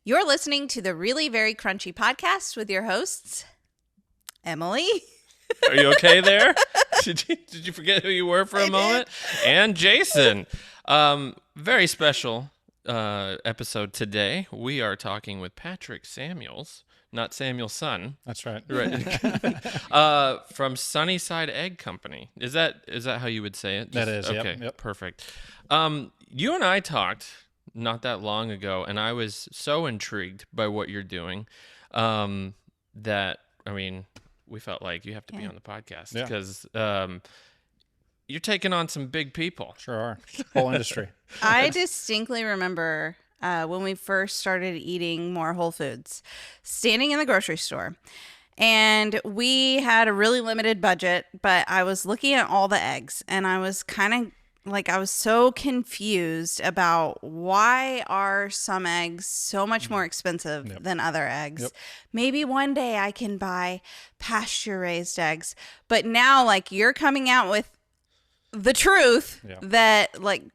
You're listening to the Really Very Crunchy podcast with your hosts, Emily. Are you okay there? Did you forget who you were for a moment? And Jason. Very special episode today. We are talking with Patrick Samuels, not Samuel's son. That's right. From Sunnyside Egg Company. Is that how you would say it? That is, okay. Yep. Perfect. You and I talked not that long ago, and I was so intrigued by what you're doing that, I mean, we felt like you have to be on the podcast because you're taking on some big people. Sure are. Whole industry. I distinctly remember when we first started eating more whole foods, standing in the grocery store. And we had a really limited budget, but I was looking at all the eggs and I was kind of I was so confused about why are some eggs so much more expensive than other eggs. Yep. Maybe one day I can buy pasture raised eggs. But now you're coming out with the truth that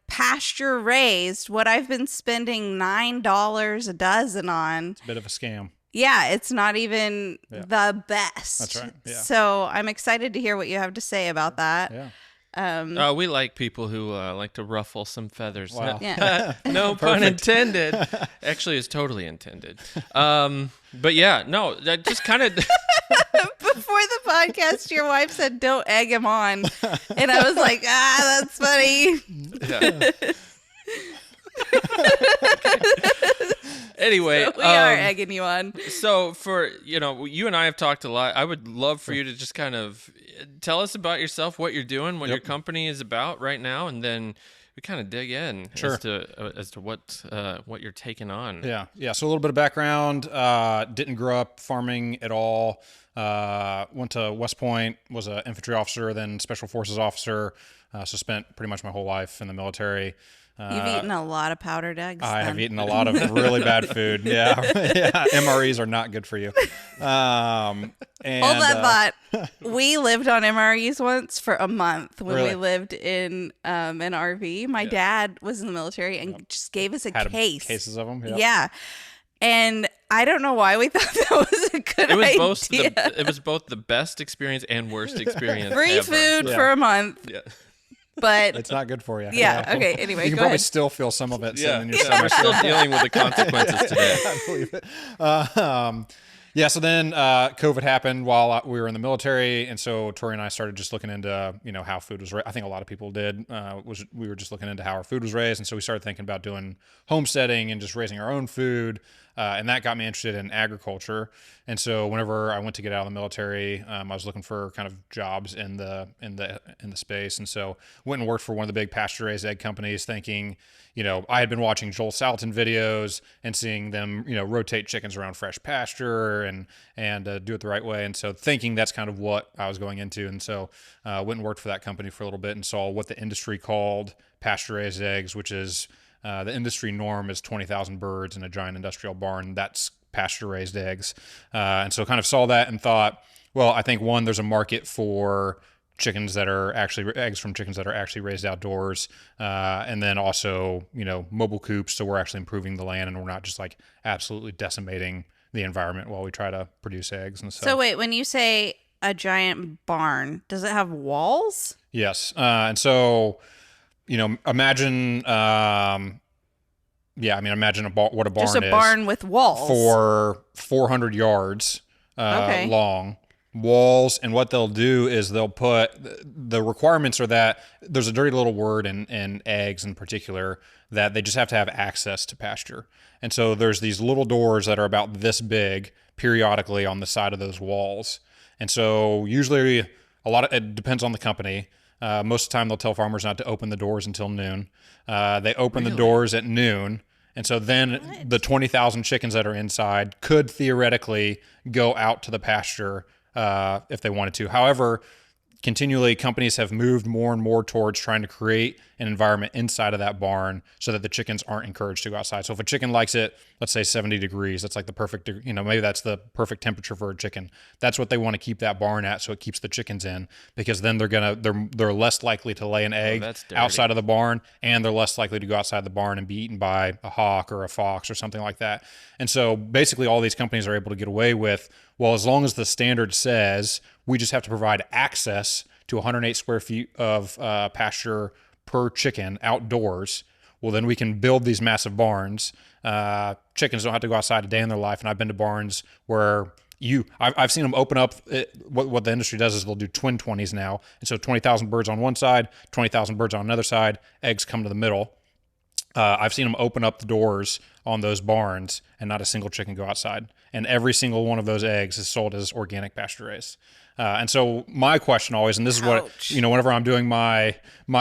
pasture raised, what I've been spending $9 a dozen on. It's a bit of a scam. Yeah, it's not even the best. That's right. Yeah. So I'm excited to hear what you have to say about that. Yeah. We like people who like to ruffle some feathers. Wow. No pun intended. Actually, it's totally intended. But yeah, no, that just kind of... Before the podcast, your wife said, "Don't egg him on." And I was like, that's funny. Yeah. Anyway, So we are egging you on. So for, you and I have talked a lot. I would love for you to just kind of tell us about yourself, what you're doing, what your company is about right now, and then we kind of dig in as to what you're taking on. Yeah. So a little bit of background. Didn't grow up farming at all. Went to West Point, was an infantry officer, then special forces officer. So spent pretty much my whole life in the military. You've eaten a lot of powdered eggs. I have eaten a lot of really bad food. Yeah. MREs are not good for you. Hold that thought. We lived on MREs once for a month when we lived in an RV. My dad was in the military and just gave us a case. Cases of them. Yeah. And I don't know why we thought that was a good idea. It was both the best experience and worst experience Free ever. food for a month. Yeah. But it's not good for you. Yeah. Okay. Anyway, you can go probably ahead. still feel some of it. Yeah. In your stomach. We're still dealing with the consequences today. I believe it. So then COVID happened while we were in the military, and so Tori and I started just looking into how food was raised. I think a lot of people did. We were just looking into how our food was raised, and so we started thinking about doing homesteading and just raising our own food. And that got me interested in agriculture. And so whenever I went to get out of the military, I was looking for kind of jobs in the space. And so went and worked for one of the big pasture raised egg companies, thinking, I had been watching Joel Salatin videos and seeing them, rotate chickens around fresh pasture and do it the right way. And so thinking that's kind of what I was going into. And so went and worked for that company for a little bit and saw what the industry called pasture raised eggs, which is the industry norm is 20,000 birds in a giant industrial barn. That's pasture-raised eggs. And so kind of saw that and thought, well, I think, one, there's a market for chickens that are actually eggs from chickens that are actually raised outdoors. And then also, mobile coops. So we're actually improving the land and we're not just absolutely decimating the environment while we try to produce eggs. And so wait, when you say a giant barn, does it have walls? Yes. And so... imagine, imagine what a barn is. Just a barn with walls. For 400 yards long. Walls, and what they'll do is they'll put, the requirements are that there's a dirty little word in eggs in particular, that they just have to have access to pasture. And so there's these little doors that are about this big periodically on the side of those walls. And so usually it depends on the company. Most of the time, they'll tell farmers not to open the doors until noon. They open the doors at noon. And so then the 20,000 chickens that are inside could theoretically go out to the pasture if they wanted to. However, continually companies have moved more and more towards trying to create an environment inside of that barn so that the chickens aren't encouraged to go outside. So if a chicken likes it, let's say 70 degrees, that's like the perfect, maybe that's the perfect temperature for a chicken. That's what they want to keep that barn at, so it keeps the chickens in, because then they're less likely to lay an egg outside of the barn, and they're less likely to go outside the barn and be eaten by a hawk or a fox or something like that. And so basically all these companies are able to get away with, well, as long as the standard says we just have to provide access to 108 square feet of pasture per chicken outdoors, well, then we can build these massive barns. Chickens don't have to go outside a day in their life. And I've been to barns where I've seen them open up. What the industry does is they'll do twin 20s now. And so 20,000 birds on one side, 20,000 birds on another side, eggs come to the middle. I've seen them open up the doors on those barns and not a single chicken go outside. And every single one of those eggs is sold as organic pasture raised. And so my question always, and this is what, whenever I'm doing my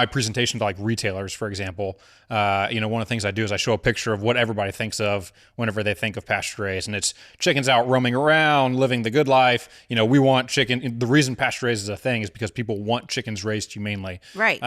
presentation to like retailers, for example, one of the things I do is I show a picture of what everybody thinks of whenever they think of pasture raised, and it's chickens out roaming around, living the good life. We want chicken. The reason pasture raised is a thing is because people want chickens raised humanely. Right.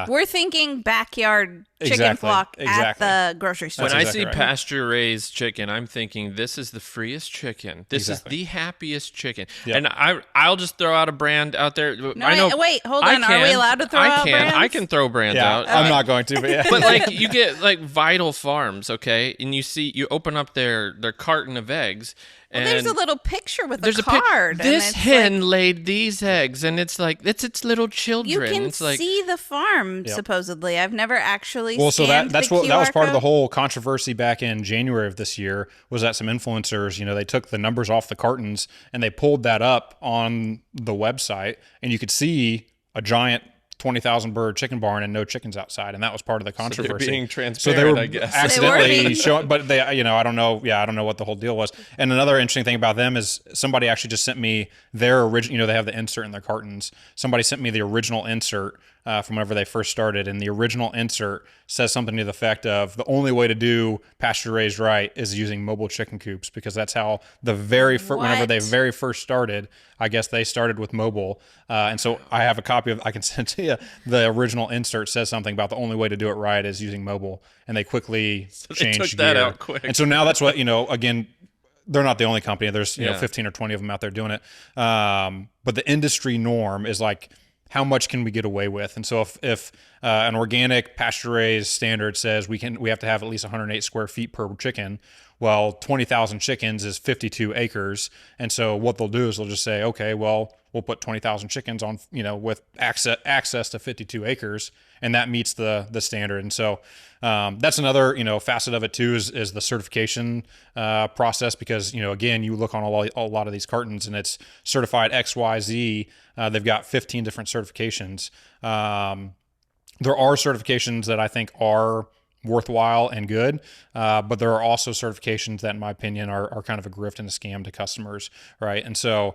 We're thinking backyard chicken flock at the grocery store. When I see pasture raised chicken, I'm thinking this is the freest chicken. This is the happiest chicken. Yep. And I'll just throw out a brand out there. No, wait, hold on. Are we allowed to throw out brands? I can throw brands out. I'm not going to, but yeah. But like you get like Vital Farms, okay, and you open up their carton of eggs. Well, there's a little picture with a card. This hen laid these eggs, and it's like it's its little children. You can it's like, see the farm. Yep. Supposedly, I've never actually. Well, so that was part of the whole controversy back in January of this year. Was that some influencers, they took the numbers off the cartons and they pulled that up on the website, and you could see a giant 20,000 bird chicken barn and no chickens outside, and that was part of the controversy. So they're being transparent, I guess. Accidentally showing, but they, I don't know. Yeah, I don't know what the whole deal was. And another interesting thing about them is somebody actually just sent me their original. They have the insert in their cartons. Somebody sent me the original insert from whenever they first started, and the original insert says something to the effect of the only way to do pasture raised right is using mobile chicken coops, because that's how the whenever they very first started, I guess they started with mobile. And so I have a copy I can send to you. The original insert says something about the only way to do it right is using mobile, and they quickly changed they took that out quick. And so now that's what, again, they're not the only company. There's 15 or 20 of them out there doing it. But the industry norm is like, how much can we get away with? And so if an organic pasture raised standard says we have to have at least 108 square feet per chicken, well, 20,000 chickens is 52 acres. And so what they'll do is they'll just say, okay, well, we'll put 20,000 chickens on, with access to 52 acres, and that meets the standard. And so that's another, facet of it too, is the certification process, because, again, you look on a lot of these cartons and it's certified XYZ. They've got 15 different certifications. There are certifications that I think are worthwhile and good, but there are also certifications that, in my opinion, are kind of a grift and a scam to customers, right? And so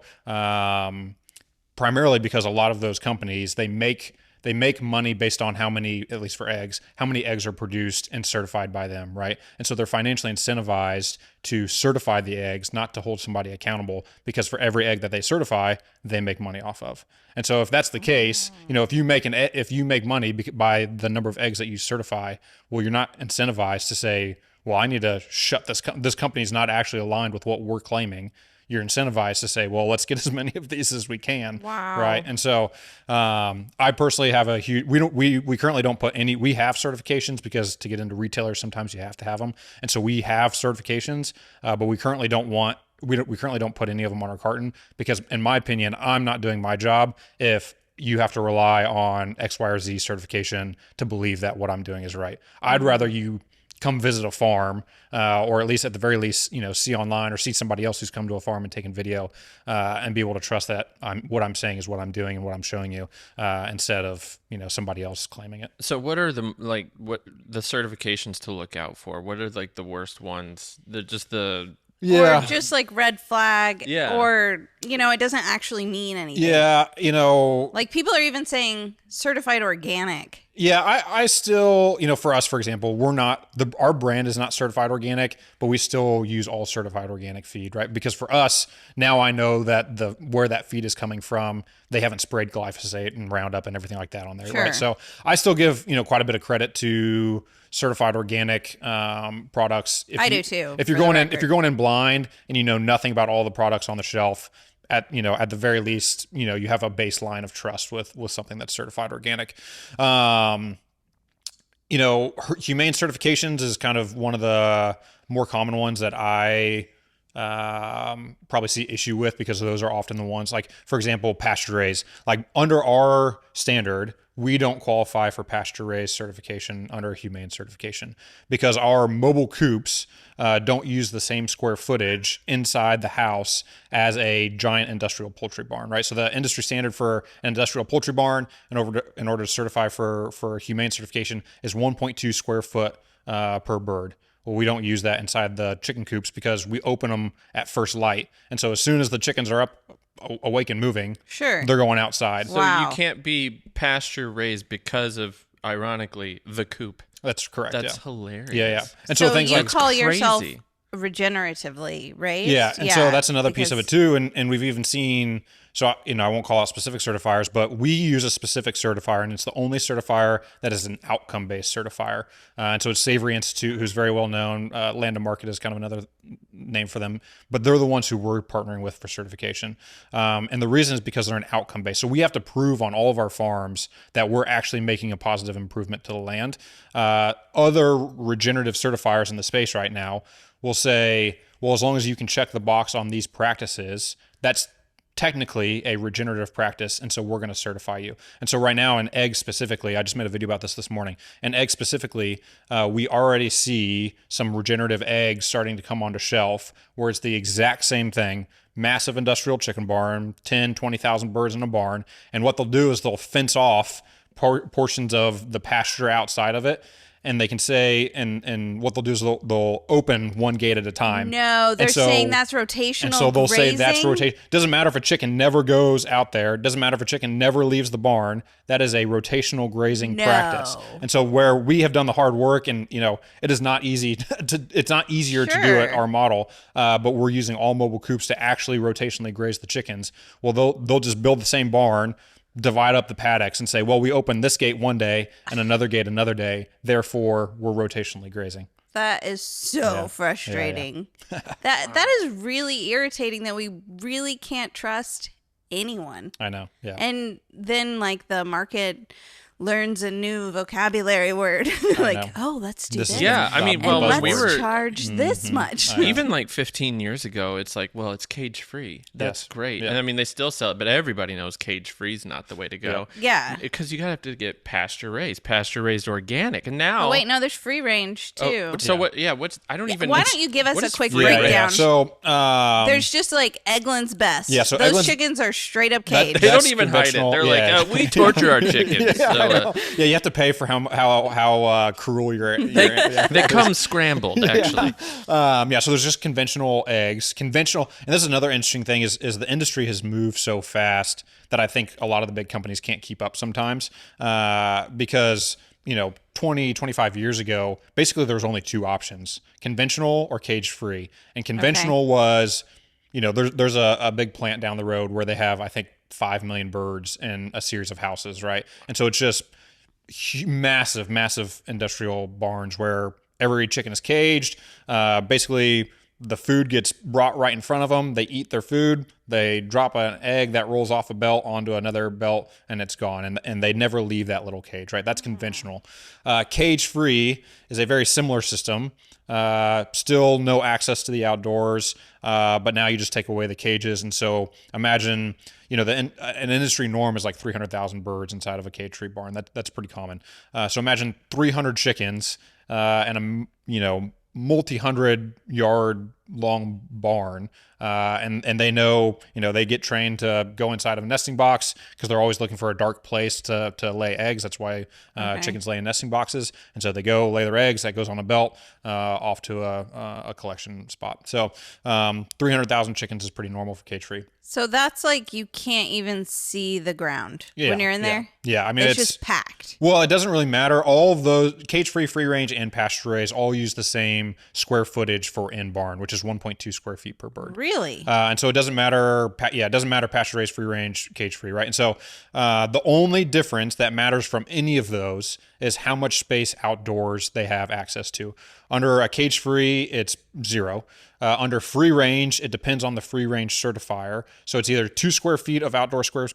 primarily because a lot of those companies, they make money based on how many, at least for eggs, how many eggs are produced and certified by them, right? And so they're financially incentivized to certify the eggs, not to hold somebody accountable, because for every egg that they certify, they make money off of. And so if that's the case, if you make money by the number of eggs that you certify, well, you're not incentivized to say, well, I need to shut this company's not actually aligned with what we're claiming. You're incentivized to say, well, let's get as many of these as we can. Wow. Right. And so I personally have a huge, we currently don't put any, we have certifications because to get into retailers, sometimes you have to have them. And so we have certifications, but we currently don't put any of them on our carton, because in my opinion, I'm not doing my job if you have to rely on X, Y, or Z certification to believe that what I'm doing is right. I'd rather you come visit a farm, or at least at the very least, see online or see somebody else who's come to a farm and taken video, and be able to trust that what I'm saying is what I'm doing and what I'm showing you, instead of, somebody else claiming it. So what are the certifications to look out for? What are like the worst ones? Or just like red flag, or, it doesn't actually mean anything. Yeah, Like people are even saying certified organic. Yeah, I still, for us, for example, our brand is not certified organic, but we still use all certified organic feed, right? Because for us, now I know that where that feed is coming from, they haven't sprayed glyphosate and Roundup and everything like that on there, Sure. right? So I still give, quite a bit of credit to certified organic products. I do too, If you're for the going in, record. if you're going in blind and you know nothing about all the products on the shelf, at the very least, you have a baseline of trust with something that's certified organic. Humane certifications is kind of one of the more common ones that I probably see issue with, because those are often the ones, like, for example, pasture raised. Like, under our standard, we don't qualify for pasture raised certification under humane certification, because our mobile coops don't use the same square footage inside the house as a giant industrial poultry barn, right? So the industry standard for an industrial poultry barn, in order to certify for humane certification, is 1.2 square foot per bird. Well, we don't use that inside the chicken coops because we open them at first light. And so as soon as the chickens are up, awake and moving, Sure. they're going outside. So Wow. you can't be pasture raised because of, ironically, the coop. That's correct. That's yeah. hilarious. Yeah. And So things you like call yourself crazy. regeneratively raised? Yeah, and so that's another piece of it because- too. And we've even seen, so I won't call out specific certifiers, but we use a specific certifier, and it's the only certifier that is an outcome-based certifier. And so it's Savory Institute, who's very well known. Land to Market is kind of another name for them, but they're the ones who we're partnering with for certification. And the reason is because they're an outcome-based. So we have to prove on all of our farms that we're actually making a positive improvement to the land. Other regenerative certifiers in the space right now will say, well, as long as you can check the box on these practices, that's technically a regenerative practice, and so we're going to certify you. And so right now in eggs specifically, I just made a video about this morning. In eggs specifically, we already see some regenerative eggs starting to come onto shelf where it's the exact same thing. Massive industrial chicken barn, 10, 20,000 birds in a barn. And what they'll do is they'll fence off portions of the pasture outside of it. And they can say, and what they'll do is they'll open one gate at a time. No, they're saying that's rotational. And so they'll say that's grazing? rotation. Doesn't matter if a chicken never goes out there. Doesn't matter if a chicken never leaves the barn. That is a rotational grazing practice. And so where we have done the hard work, and it is not easy it's not easier to do it, our model, but we're using all mobile coops to actually rotationally graze the chickens. Well, they'll just build the same barn, divide up the paddocks, and say, well, we open this gate one day and another gate another day, therefore we're rotationally grazing. That is so frustrating. That is really irritating that we really can't trust anyone. I know. Yeah. And then the market learns a new vocabulary word. know. Oh, let's do This this. is Yeah, I mean, And well, when let's we were charge this much. even 15 years ago, it's like, well, it's cage free. That's Yes. great. Yeah. And I mean, they still sell it, but everybody knows cage free is not the way to go. Yeah. Because you have to get pasture raised organic. And now. Oh, wait, no, there's free range too. So what? Yeah, what's. I don't even. Why don't you give us what a is quick free breakdown? range? Yeah. So There's just Eggland's Best. Yeah, so those Eggland's- chickens are straight up caged. They That's don't even hide it. conventional, They're yeah. like, we torture our chickens. Yeah, So, I know. Yeah, you have to pay for how cruel your they come scrambled, actually. So there's just conventional eggs. Conventional, and this is another interesting thing, is the industry has moved so fast that I think a lot of the big companies can't keep up sometimes, because 20, 25 years ago, basically there was only two options: conventional or cage free. And conventional was, there's a big plant down the road where they have, I think, 5 million birds in a series of houses, right? And so it's just massive industrial barns where every chicken is caged. Basically, the food gets brought right in front of them. They eat their food. They drop an egg that rolls off a belt onto another belt, and it's gone. And they never leave that little cage, right? That's conventional. Cage-free is a very similar system. Still no access to the outdoors, but now you just take away the cages. And so imagine, an industry norm is 300,000 birds inside of a cage-free barn. That's pretty common. So imagine 300 chickens and a multi-100 yard long barn, and they know, they get trained to go inside of a nesting box because they're always looking for a dark place to lay eggs. That's why chickens lay in nesting boxes, and so they go lay their eggs. That goes on a belt off to a collection spot. So 300,000 chickens is pretty normal for cage free. So that's like you can't even see the ground when you're in there? Yeah, I mean, it's just packed. Well, it doesn't really matter. All of those cage-free, free-range, and pasture-raised all use the same square footage for in-barn, which is 1.2 square feet per bird. Really? And so it doesn't matter. It doesn't matter pasture-raised, free-range, cage-free, right? And so the only difference that matters from any of those is how much space outdoors they have access to. Under a cage-free, it's 0. Under free range, it depends on the free range certifier. So it's either 2 square feet of outdoor space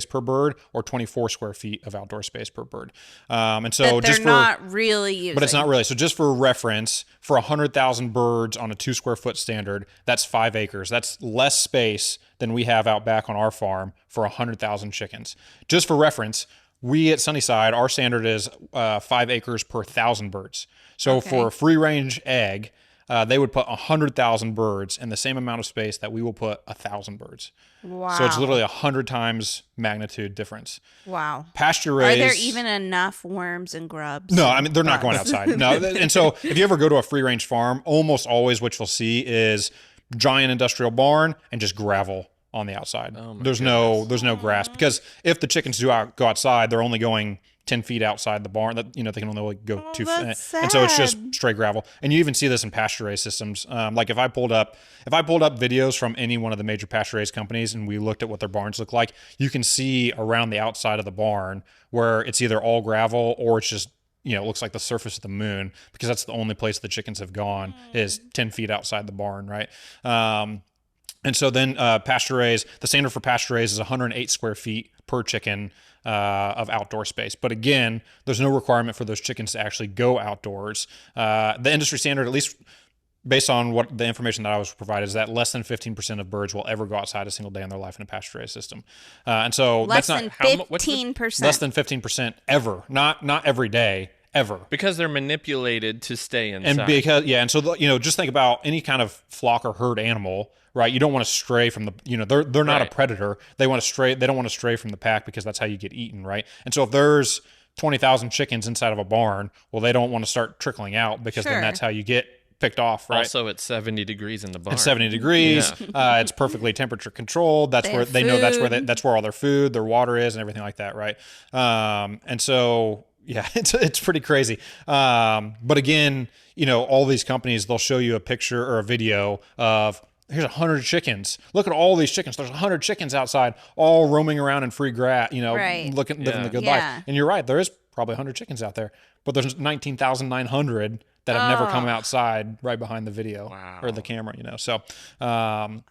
per bird or 24 square feet of outdoor space per bird. And so they're not really using. But it's not really. So just for reference, for 100,000 birds on a 2 square foot standard, that's 5 acres. That's less space than we have out back on our farm for 100,000 chickens. Just for reference, we at Sunnyside, our standard is 5 acres per 1,000 birds. So for a free range egg, they would put 100,000 birds in the same amount of space that we will put 1,000 birds. Wow. So it's literally 100 times magnitude difference. Wow. Pasture raised. Are there even enough worms and grubs? No, I mean, they're not going outside. No. And so if you ever go to a free range farm, almost always what you'll see is giant industrial barn and just gravel on the outside. There's no grass, because if the chickens do go outside, they're only going 10 feet outside the barn. That they can only go 2 feet, and so it's just straight gravel. And you even see this in pasture raised systems. Like if I pulled up videos from any one of the major pasture raised companies and we looked at what their barns look like, you can see around the outside of the barn where it's either all gravel or it's just it looks like the surface of the moon, because that's the only place the chickens have gone is 10 feet outside the barn, right? And so then pasture raised, the standard for pasture raised is 108 square feet per chicken of outdoor space. But again, there's no requirement for those chickens to actually go outdoors. The industry standard, at least based on what the information that I was provided, is that less than 15% of birds will ever go outside a single day in their life in a pasture raised system. And so less that's than not 15%. Less than 15% ever, not every day. Ever. Because they're manipulated to stay inside. And because, and so, just think about any kind of flock or herd animal, right? You don't want to stray from the, they're not a predator. They don't want to stray from the pack, because that's how you get eaten, right? And so if there's 20,000 chickens inside of a barn, well, they don't want to start trickling out, because then that's how you get picked off, right? Also, it's 70 degrees in the barn. It's 70 degrees. Yeah. It's perfectly temperature controlled. That's where they know that's where all their food, their water is, and everything like that, right? And so, yeah, it's pretty crazy. But again, all these companies, they'll show you a picture or a video of, here's 100 chickens. Look at all these chickens. There's 100 chickens outside, all roaming around in free grass, living the good life. And you're right, there is probably 100 chickens out there, but there's 19,900 that have never come outside right behind the video or the camera, So, I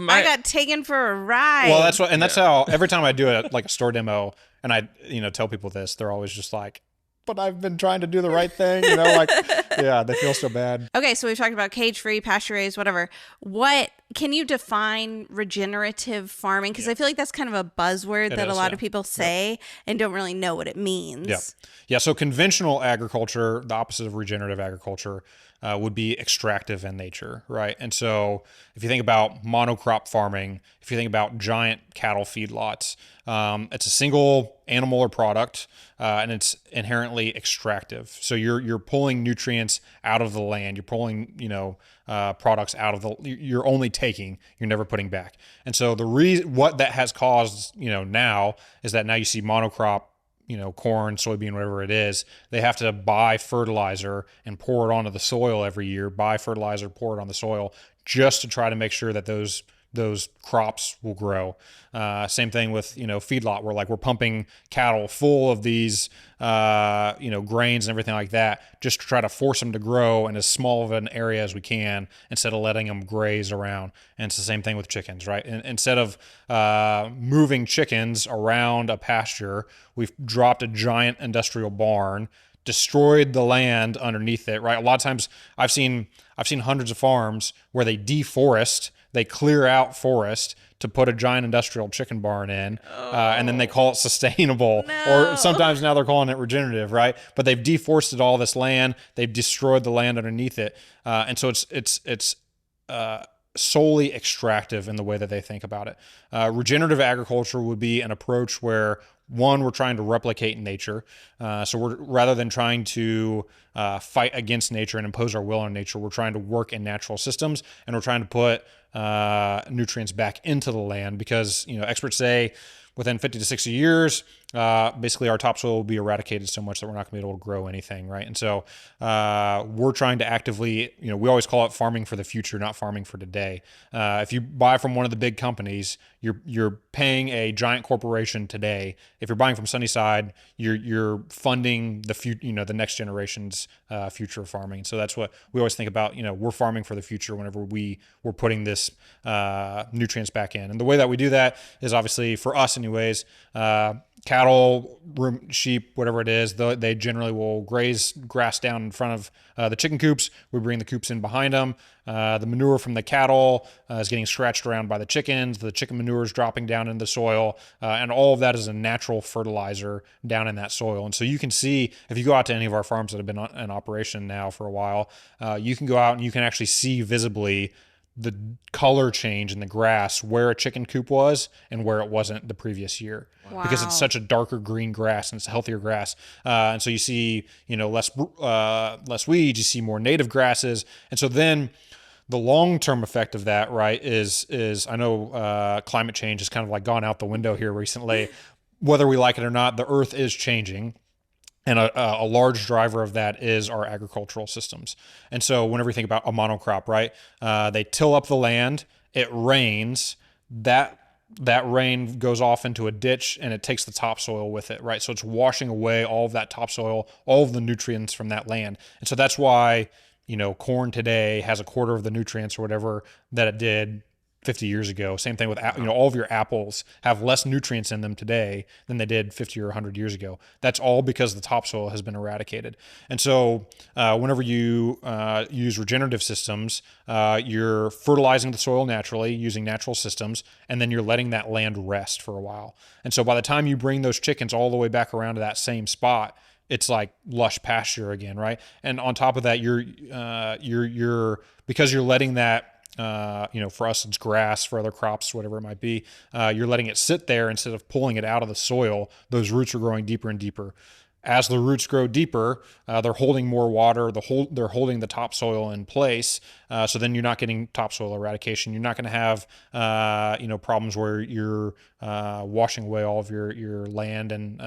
got taken for a ride. Well, that's what, and that's how every time I do a store demo and I, tell people this, they're always just like, but I've been trying to do the right thing, they feel so bad. Okay, so we've talked about cage-free, pasture-raised, whatever. What can you define regenerative farming? Because I feel like that's kind of a buzzword that a lot of people say and don't really know what it means. Yeah. So conventional agriculture, the opposite of regenerative agriculture, would be extractive in nature, right? And so if you think about monocrop farming, if you think about giant cattle feedlots, it's a single animal or product, and it's inherently extractive. So you're pulling nutrients out of the land. You're pulling, products out of you're only taking, you're never putting back. And so what that has caused, now is that now you see monocrop, corn, soybean, whatever it is, they have to buy fertilizer and pour it onto the soil every year, buy fertilizer, pour it on the soil, just to try to make sure that those crops will grow. Same thing with, feedlot, where we're pumping cattle full of these, grains and everything like that, just to try to force them to grow in as small of an area as we can, instead of letting them graze around. And it's the same thing with chickens, right? Instead of moving chickens around a pasture, we've dropped a giant industrial barn, destroyed the land underneath it, right? A lot of times I've seen hundreds of farms where they deforest They clear out forest to put a giant industrial chicken barn in, and then they call it sustainable. No. Or sometimes now they're calling it regenerative, right? But they've deforested all this land. They've destroyed the land underneath it, and so it's solely extractive in the way that they think about it. Regenerative agriculture would be an approach where, one, we're trying to replicate nature. So we're, rather than trying to fight against nature and impose our will on nature, we're trying to work in natural systems, and we're trying to put nutrients back into the land, because experts say within 50 to 60 years, basically our topsoil will be eradicated so much that we're not going to be able to grow anything, right? And so we're trying to actively, we always call it farming for the future, not farming for today. If you buy from one of the big companies, you're paying a giant corporation today. If you're buying from Sunnyside, you're funding the next generation's future of farming. So that's what we always think about. We're farming for the future whenever we're putting this nutrients back in. And the way that we do that is, obviously, for us anyways, cattle, sheep, whatever it is, they generally will graze grass down in front of the chicken coops. We bring the coops in behind them. The manure from the cattle is getting scratched around by the chickens. The chicken manure is dropping down in the soil, and all of that is a natural fertilizer down in that soil. And so you can see, if you go out to any of our farms that have been in operation now for a while, you can go out and you can actually see visibly the color change in the grass where a chicken coop was and where it wasn't the previous year. Wow. Because it's such a darker green grass and it's a healthier grass. And so you see, less weeds, you see more native grasses. And so then the long-term effect of that, right, is I know climate change has kind of like gone out the window here recently. Whether we like it or not, the earth is changing. And a large driver of that is our agricultural systems. And so whenever you think about a monocrop, right, they till up the land, it rains, that rain goes off into a ditch and it takes the topsoil with it, right? So it's washing away all of that topsoil, all of the nutrients from that land. And so that's why, corn today has a quarter of the nutrients or whatever that it did 50 years ago. Same thing with, all of your apples have less nutrients in them today than they did 50 or 100 years ago. That's all because the topsoil has been eradicated. And so whenever you use regenerative systems, you're fertilizing the soil naturally using natural systems, and then you're letting that land rest for a while. And so by the time you bring those chickens all the way back around to that same spot, it's like lush pasture again, right? And on top of that, you're because you're letting that, for us, it's grass, for other crops, whatever it might be. You're letting it sit there instead of pulling it out of the soil. Those roots are growing deeper and deeper. As the roots grow deeper, they're holding more water. They're holding the topsoil in place. So then you're not getting topsoil eradication. You're not going to have, problems where you're washing away all of your land. And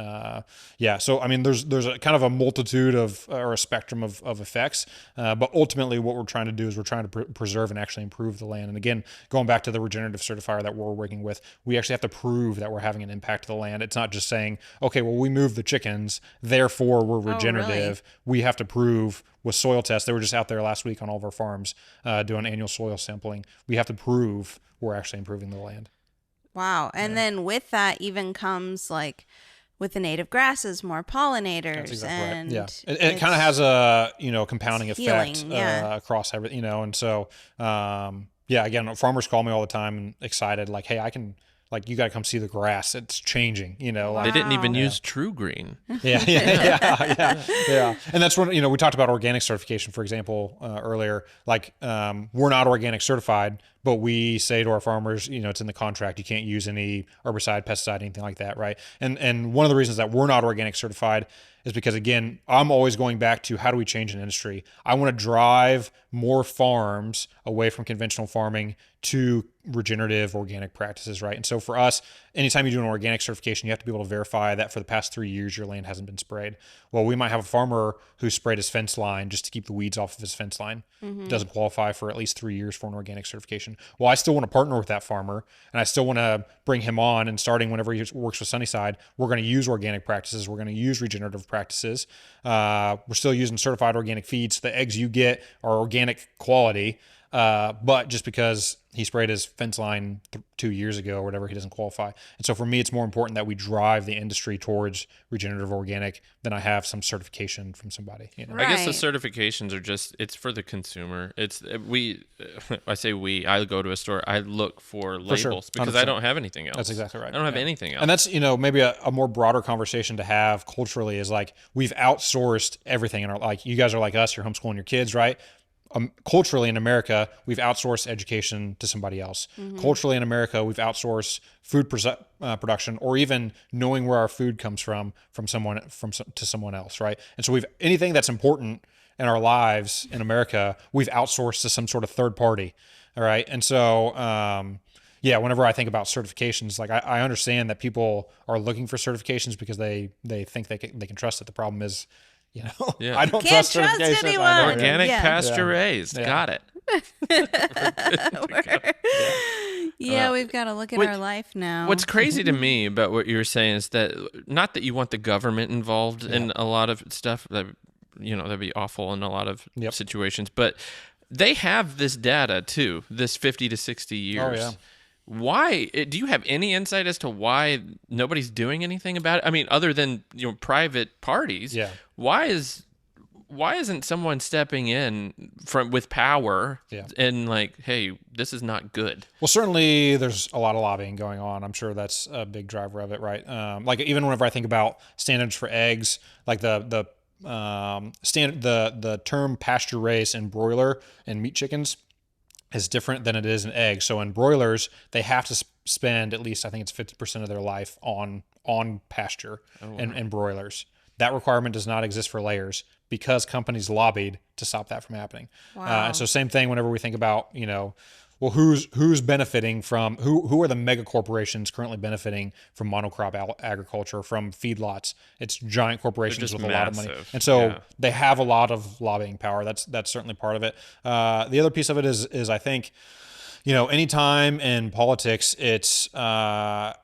so I mean, there's a kind of a multitude of, or a spectrum of effects. But ultimately, what we're trying to do is we're trying to preserve and actually improve the land. And again, going back to the regenerative certifier that we're working with, we actually have to prove that we're having an impact to the land. It's not just saying, okay, well, we moved the chickens, therefore we're regenerative. Really? We have to prove with soil tests. They were just out there last week on all of our farms doing annual soil sampling. We have to prove we're actually improving the land. Wow. And then with that even comes, like, with the native grasses, more pollinators. That's exactly and right. Yeah. It kind of has a, compounding effect healing, yeah. across everything, and so, again, farmers call me all the time and excited, like, hey, I can, like, you got to come see the grass. It's changing, Wow. They didn't even use True Green. Yeah. And that's when, we talked about organic certification, for example, earlier. Like, we're not organic certified, but we say to our farmers, it's in the contract, you can't use any herbicide, pesticide, anything like that, right? And one of the reasons that we're not organic certified is because, again, I'm always going back to, how do we change an industry? I want to drive more farms away from conventional farming to regenerative organic practices, right? And so for us, anytime you do an organic certification, you have to be able to verify that for the past 3 years, your land hasn't been sprayed. Well, we might have a farmer who sprayed his fence line just to keep the weeds off of his fence line. Mm-hmm. Doesn't qualify for at least 3 years for an organic certification. Well, I still want to partner with that farmer, and I still want to bring him on, and starting whenever he works with Sunnyside, we're going to use organic practices. We're going to use regenerative practices. We're still using certified organic feeds. The eggs you get are organic quality. But just because he sprayed his fence line 2 years ago or whatever, he doesn't qualify. And so for me, it's more important that we drive the industry towards regenerative organic than I have some certification from somebody. You know? Right. I guess the certifications are just, it's for the consumer. I go to a store, I look for labels sure. because 100%. I don't have anything else. That's exactly right. I don't have anything else. And that's, maybe a more broader conversation to have culturally is like, we've outsourced everything in our, like, you guys are like us, you're homeschooling your kids, right? Culturally in America, we've outsourced education to somebody else. Culturally in America, we've outsourced food production, or even knowing where our food comes from someone to someone else, right? And so anything that's important in our lives in America, we've outsourced to some sort of third party, all right? And so, whenever I think about certifications, like I understand that people are looking for certifications because they think they can trust it. The problem is, I don't Can't trust trust certification. anyone. I know, Organic, Yeah. pasture raised. Yeah. Got it. We've got to look at Wait, our life now. What's crazy to me about what you're saying is that not that you want the government involved in a lot of stuff that, that'd be awful in a lot of situations, but they have this data too, this 50 to 60 years. Oh, yeah. Why do you have any insight as to why nobody's doing anything about it? I mean, other than private parties. Yeah. Why isn't someone stepping in with power and like, hey, this is not good? Well, certainly there's a lot of lobbying going on. I'm sure that's a big driver of it, right? Like even whenever I think about standards for eggs, like the term pasture raised and broiler and meat chickens is different than it is in eggs. So in broilers, they have to spend at least, I think it's 50% of their life on pasture and broilers. That requirement does not exist for layers because companies lobbied to stop that from happening. Wow. And so same thing whenever we think about, who's benefiting from, who are the mega corporations currently benefiting from monocrop agriculture, from feedlots? It's giant corporations with a lot of money. And so they have a lot of lobbying power. That's certainly part of it. The other piece of it is I think, anytime in politics, it's like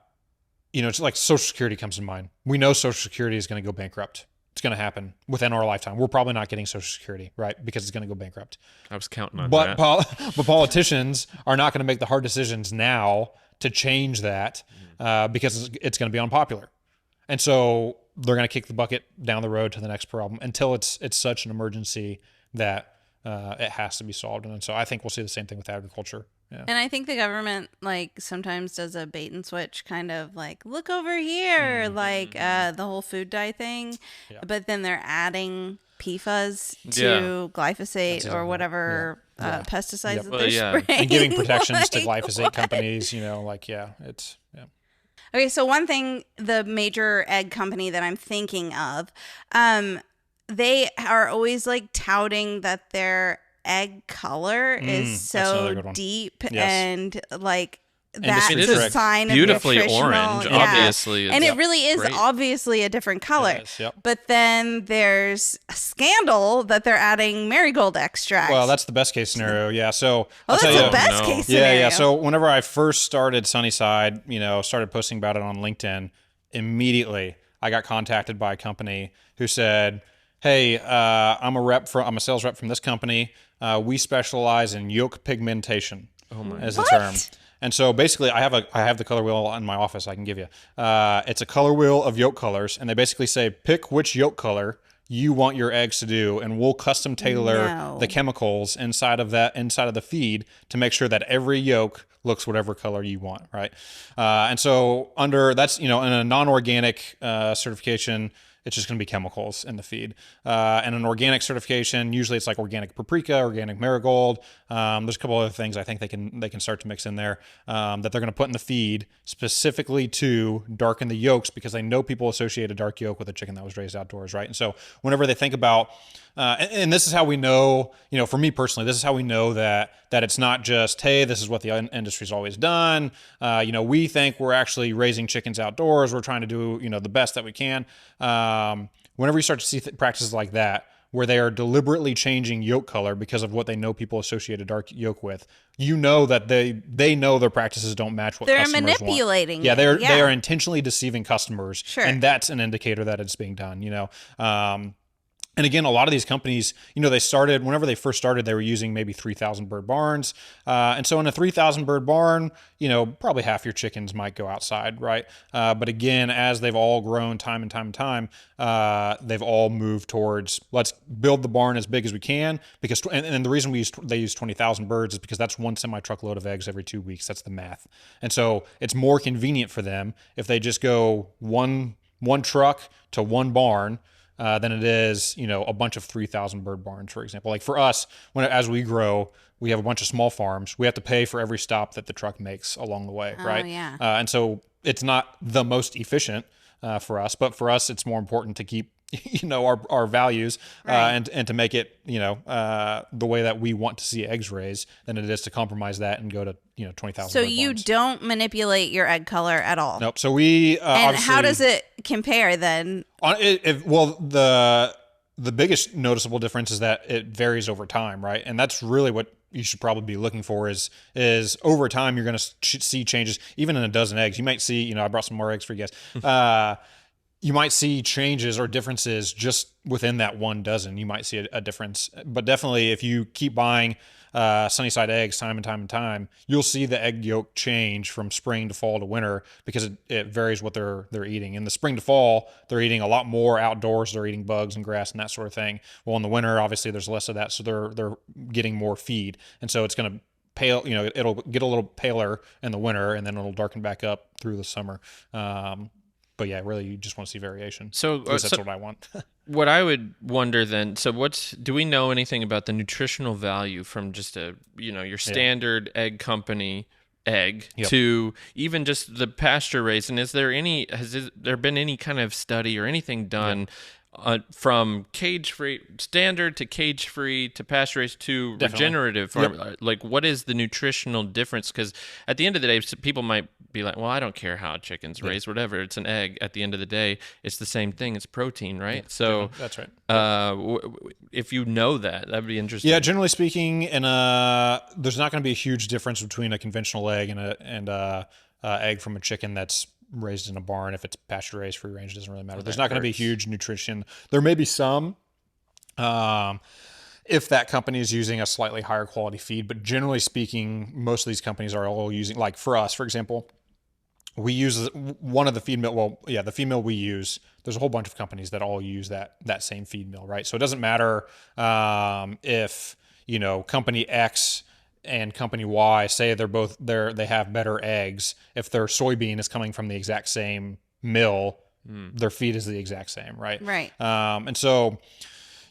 Social Security comes to mind. We know Social Security is going to go bankrupt. It's going to happen within our lifetime. We're probably not getting Social Security, right? Because it's going to go bankrupt. I was counting on that. But politicians are not going to make the hard decisions now to change that because it's going to be unpopular. And so they're going to kick the bucket down the road to the next problem until it's such an emergency that it has to be solved. And so I think we'll see the same thing with agriculture. Yeah. And I think the government sometimes does a bait and switch kind of like, look over here, the whole food dye thing. Yeah. But then they're adding PFAS to glyphosate or whatever pesticides that they're spraying. And giving protections to glyphosate companies, it's. Okay, so one thing, the major egg company that I'm thinking of, they are always touting that their egg color is so deep and that's a sign of beautifully nutritional, orange, obviously. And it really is great. Obviously a different color. Yep. But then there's a scandal that they're adding marigold extract. Well, that's the best case scenario. Yeah. So that's the best case scenario. Yeah. So whenever I first started Sunnyside, started posting about it on LinkedIn, immediately I got contacted by a company who said, hey, I'm a sales rep from this company. We specialize in yolk pigmentation as the term. And so basically I have the color wheel in my office I can give you. It's a color wheel of yolk colors, and they basically say pick which yolk color you want your eggs to do, and we'll custom tailor the chemicals inside of the feed to make sure that every yolk looks whatever color you want, right? And so under that's in a non-organic certification, it's just going to be chemicals in the feed. And an organic certification, usually it's like organic paprika, organic marigold. There's a couple other things I think they can start to mix in there that they're going to put in the feed specifically to darken the yolks, because they know people associate a dark yolk with a chicken that was raised outdoors, right? And so whenever they think about, and this is how we know, for me personally, this is how we know that it's not just, hey, this is what the industry's always done. We think we're actually raising chickens outdoors. We're trying to do, the best that we can. Whenever you start to see practices like that, where they are deliberately changing yolk color because of what they know people associate a dark yolk with, that they know their practices don't match what they're customers want. manipulating. Yeah, they are intentionally deceiving customers, sure. And that's an indicator that it's being done. And again, a lot of these companies, they started, whenever they first started, they were using maybe 3,000 bird barns. And so in a 3,000 bird barn, probably half your chickens might go outside, right? But again, as they've all grown time and time and time, they've all moved towards, let's build the barn as big as we can. Because, and the reason they use 20,000 birds is because that's one semi-truckload of eggs every 2 weeks. That's the math. And so it's more convenient for them if they just go one truck to one barn, than it is, a bunch of 3,000 bird barns, for example. Like for us, as we grow, we have a bunch of small farms. We have to pay for every stop that the truck makes along the way, right? Yeah. And so it's not the most efficient for us, but for us, it's more important to keep, our values and to make it, the way that we want to see eggs raised than it is to compromise that and go to, 20,000. So you don't manipulate your egg color at all? Nope. So we and how does it compare then? Well, the biggest noticeable difference is that it varies over time, right? And that's really what you should probably be looking for is over time you're going to see changes. Even in a dozen eggs, you might see. I brought some more eggs for you guys. You might see changes or differences just within that one dozen. You might see a difference, but definitely if you keep buying Sunnyside eggs time and time and time, you'll see the egg yolk change from spring to fall to winter because it varies what they're eating. In the spring to fall, they're eating a lot more outdoors. They're eating bugs and grass and that sort of thing. Well, in the winter, obviously, there's less of that, so they're getting more feed, and so it's going to pale. It'll get a little paler in the winter, and then it'll darken back up through the summer. But yeah, really, you just want to see variation. So at least that's what I want. What I would wonder then, so do we know anything about the nutritional value from just your standard egg company egg to even just the pasture raised? And has there been any kind of study or anything done from cage-free standard to cage-free to pasture-raised to regenerative farm? Like, what is the nutritional difference? Because at the end of the day, people might be like, well, I don't care how a chicken's raised, whatever. It's an egg. At the end of the day, it's the same thing. It's protein, right? So that's right. If you know that'd be interesting. Yeah, generally speaking, there's not going to be a huge difference between a conventional egg and a egg from a chicken that's raised in a barn. If it's pasture raised, free range, doesn't really matter. There's not going to be huge nutrition. There may be some if that company is using a slightly higher quality feed, but generally speaking, most of these companies are all using, like for us, for example, we use one of the feed mill. Well, yeah, the feed mill we use, there's a whole bunch of companies that all use that same feed mill, right? So it doesn't matter if, company X and company Y say they have better eggs. If their soybean is coming from the exact same mill, their feed is the exact same, right? Right. And so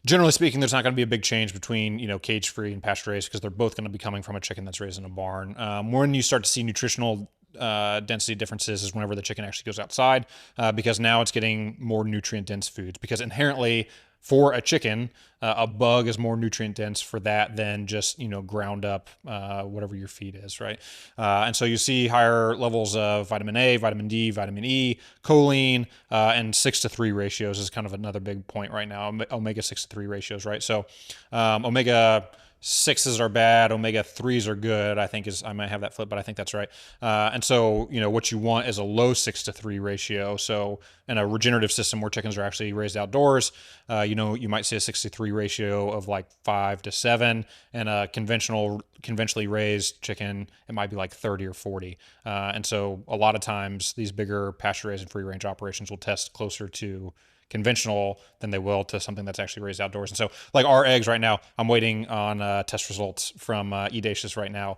generally speaking, there's not going to be a big change between, cage-free and pasture-raised because they're both going to be coming from a chicken that's raised in a barn. When you start to see nutritional density differences is whenever the chicken actually goes outside, because now it's getting more nutrient-dense foods. Because inherently, for a chicken, a bug is more nutrient dense for that than just, ground up whatever your feed is, right? And so you see higher levels of vitamin A, vitamin D, vitamin E, choline, and 6-to-3 ratios is kind of another big point right now. Omega 6-to-3 ratios, right? So omega 6s are bad, omega 3s are good. I might have that flip, but I think that's right. And so, what you want is a low 6-to-3 ratio. So in a regenerative system where chickens are actually raised outdoors, you might see a 6-to-3 ratio of like 5-to-7, and a conventionally raised chicken, it might be like 30 or 40. And so a lot of times these bigger pasture raised and free range operations will test closer to conventional than they will to something that's actually raised outdoors. And so like our eggs right now, I'm waiting on test results from Edacious right now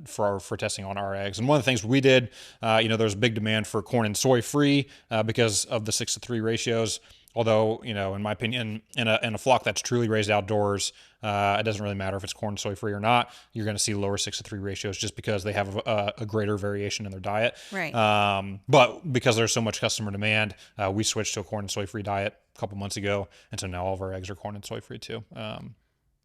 for testing on our eggs. And one of the things we did, there's a big demand for corn and soy free because of the 6-to-3 ratios. Although, in my opinion, in a flock that's truly raised outdoors, it doesn't really matter if it's corn soy free or not. You're going to see lower 6-to-3 ratios just because they have a greater variation in their diet. Right. But because there's so much customer demand, we switched to a corn and soy free diet a couple months ago, and so now all of our eggs are corn and soy free too.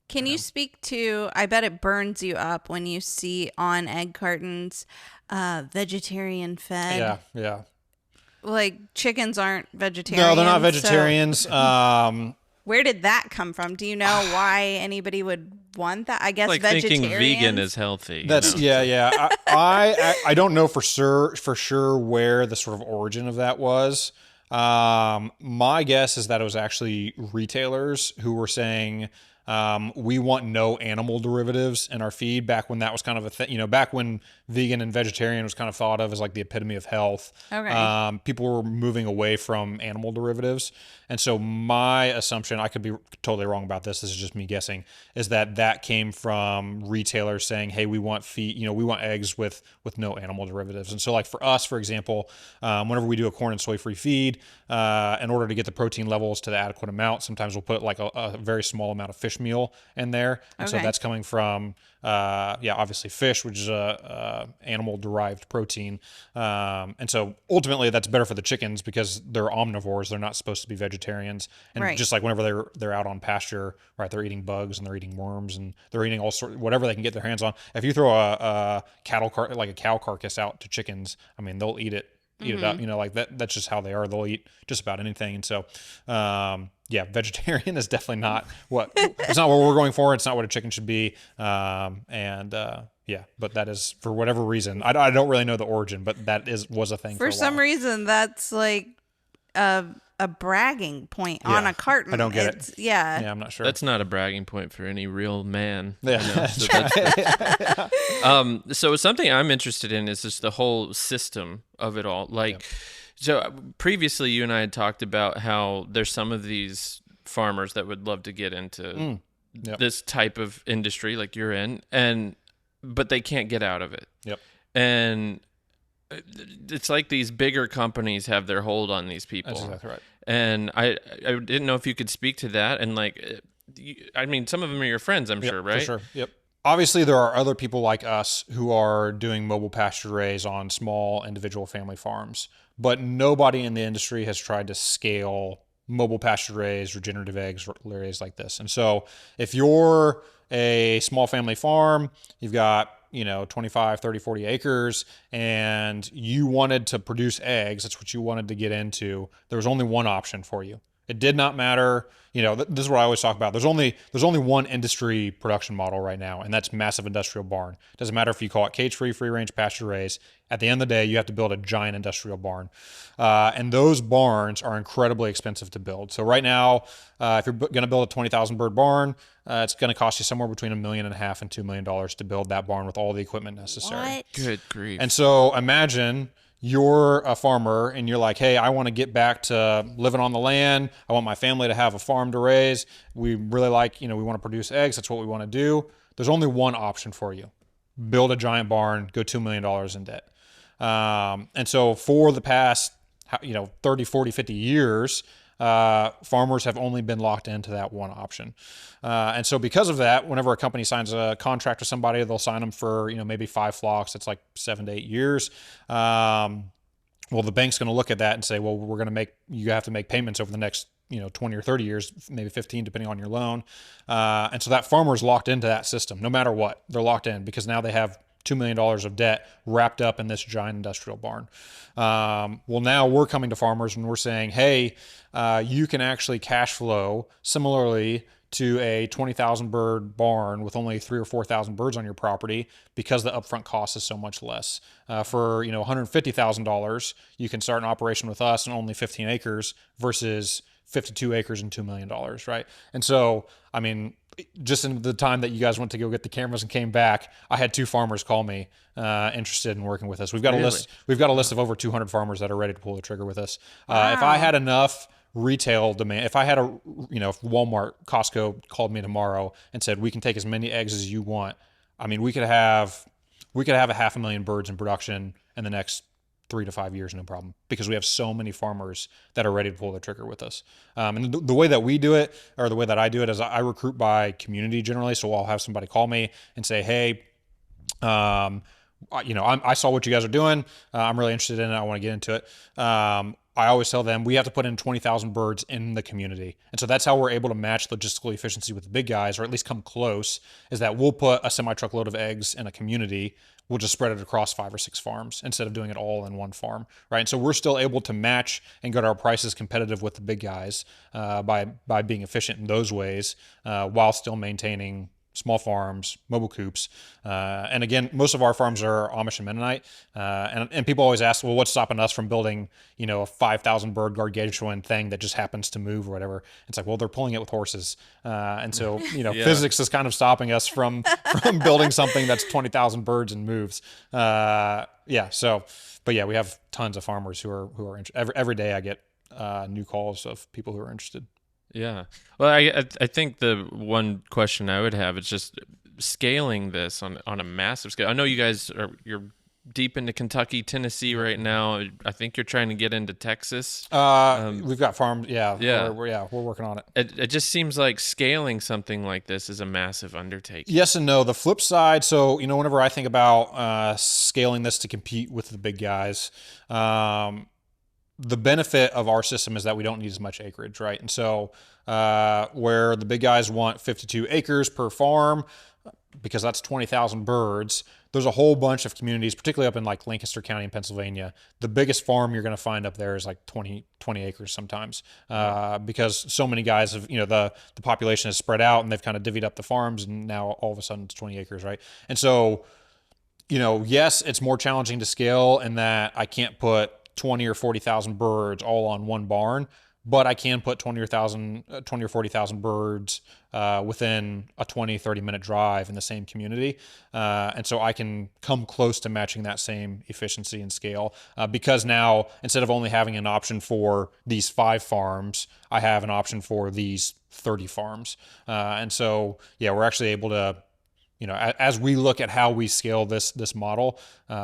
Can you speak to? I bet it burns you up when you see on egg cartons, vegetarian fed. Yeah. Like chickens aren't vegetarian. No, they're not vegetarians. So where did that come from? Do you know why anybody would want that? I guess like thinking vegan is healthy. That's I don't know for sure where the sort of origin of that was. My guess is that it was actually retailers who were saying, we want no animal derivatives in our feed, back when that was kind of a thing, back when vegan and vegetarian was kind of thought of as like the epitome of health. Okay. People were moving away from animal derivatives. And so my assumption, I could be totally wrong about this is just me guessing, is that that came from retailers saying, hey, we want we want eggs with no animal derivatives. And so like for us, for example, whenever we do a corn and soy free feed, in order to get the protein levels to the adequate amount, sometimes we'll put like a very small amount of fish meal in there. And so Okay. that's coming from, obviously fish, which is a animal derived protein. And so ultimately that's better for the chickens because they're omnivores. They're not supposed to be vegetarians. And Right. just like whenever they're out on pasture, right, they're eating bugs and they're eating worms and they're eating all sorts, whatever they can get their hands on. If you throw a like a cow carcass out to chickens, I mean, they'll eat it up, like that's just how they are. They'll eat just about anything. And so, vegetarian is definitely not it's not what we're going for. It's not what a chicken should be. But that is for whatever reason. I don't really know the origin, but was a thing for For a some while. reason, that's like a bragging point on Yeah, a carton. I don't get It's, it. Yeah. Yeah, I'm not sure. That's not a bragging point for any real man. Yeah, You know? that's So so something I'm interested in is just the whole system of it all. Like, so previously you and I had talked about how there's some of these farmers that would love to get into Yep. this type of industry like you're in, but they can't get out of it. Yep. And it's like these bigger companies have their hold on these people. That's exactly right. And I didn't know if you could speak to that. And like, I mean, some of them are your friends, I'm sure, right? For sure. Yep. Obviously, there are other people like us who are doing mobile pasture raise on small individual family farms, but nobody in the industry has tried to scale mobile pasture raise, regenerative eggs raised like this. And so if you're a small family farm, you've got 25, 30, 40 acres, and you wanted to produce eggs, that's what you wanted to get into, there was only one option for you. It did not matter. This is what I always talk about. There's only one industry production model right now, and that's massive industrial barn. It doesn't matter if you call it cage-free, free-range, pasture-raised. At the end of the day, you have to build a giant industrial barn. And those barns are incredibly expensive to build. So right now, if you're going to build a 20,000 bird barn, it's going to cost you somewhere between $1.5 million and $2 million to build that barn with all the equipment necessary. What? Good grief. And so imagine you're a farmer and you're like, hey, I want to get back to living on the land. I want my family to have a farm to raise. We really like, we want to produce eggs. That's what we want to do. There's only one option for you. Build a giant barn, go $2 million in debt. And so for the past, 30, 40, 50 years, farmers have only been locked into that one option. And so because of that, whenever a company signs a contract with somebody, they'll sign them for, maybe 5 flocks. It's like 7 to 8 years. Well, the bank's going to look at that and say, well, you have to make payments over the next, 20 or 30 years, maybe 15, depending on your loan. And so that farmer is locked into that system, no matter what. They're locked in because now they have $2 million of debt wrapped up in this giant industrial barn. Well, now we're coming to farmers and we're saying, hey, you can actually cash flow similarly to a 20,000 bird barn with only 3,000 or 4,000 birds on your property because the upfront cost is so much less. For $150,000, you can start an operation with us on only 15 acres versus 52 acres and $2 million, right? And so, I mean, just in the time that you guys went to go get the cameras and came back, I had 2 farmers call me interested in working with us. We've got a list. We've got a list of over 200 farmers that are ready to pull the trigger with us. If I had enough retail demand, if I had if Walmart, Costco called me tomorrow and said we can take as many eggs as you want, I mean, we could have 500,000 birds in production in the next 3 to 5 years, no problem, because we have so many farmers that are ready to pull the trigger with us. And the way that we do it, or the way that I do it, is I recruit by community generally. So I'll have somebody call me and say, hey, I saw what you guys are doing. I'm really interested in it. I want to get into it. I always tell them we have to put in 20,000 birds in the community. And so that's how we're able to match logistical efficiency with the big guys, or at least come close, is that we'll put a semi-truckload of eggs in a community. We'll just spread it across 5 or 6 farms instead of doing it all in one farm, right? And so we're still able to match and get our prices competitive with the big guys by being efficient in those ways while still maintaining small farms, mobile coops. And again, most of our farms are Amish and Mennonite. And people always ask, well, what's stopping us from building, a 5,000 bird gargantuan thing that just happens to move or whatever? It's like, well, they're pulling it with horses. And so, Yeah. physics is kind of stopping us from building something that's 20,000 birds and moves. But yeah, we have tons of farmers who are interested. Every day I get new calls of people who are interested. Yeah. Well, I think the one question I would have is just scaling this on a massive scale. I know you're deep into Kentucky, Tennessee right now. I think you're trying to get into Texas. We've got farms. Yeah. Yeah. We're working on it. It just seems like scaling something like this is a massive undertaking. Yes and no. The flip side. So, whenever I think about scaling this to compete with the big guys, the benefit of our system is that we don't need as much acreage, right? And so where the big guys want 52 acres per farm, because that's 20,000 birds, there's a whole bunch of communities, particularly up in like Lancaster County in Pennsylvania. The biggest farm you're going to find up there is like 20 acres sometimes, because so many guys have, the population is spread out and they've kind of divvied up the farms, and now all of a sudden it's 20 acres, right? And so, yes, it's more challenging to scale in that I can't put 20 or 40,000 birds all on one barn, but I can put 20 or 40,000 birds within a 20-30 minute drive in the same community. And so I can come close to matching that same efficiency and scale, because now instead of only having an option for these 5 farms, I have an option for these 30 farms. And so, yeah, we're actually able to, as we look at how we scale this model,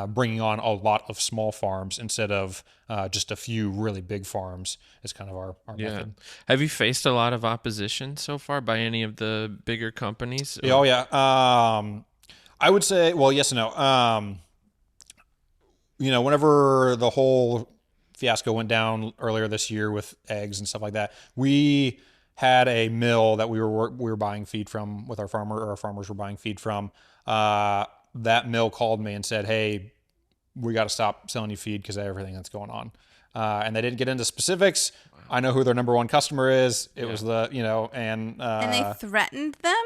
bringing on a lot of small farms instead of just a few really big farms is kind of our method. Have you faced a lot of opposition so far by any of the bigger companies? Oh, yeah. I would say, well, yes and no. Whenever the whole fiasco went down earlier this year with eggs and stuff like that, we had a mill that we were buying feed from with our farmers were buying feed from. That mill called me and said, "Hey, we got to stop selling you feed because of everything that's going on." And they didn't get into specifics. Wow. I know who their number one customer is. It was and they threatened them.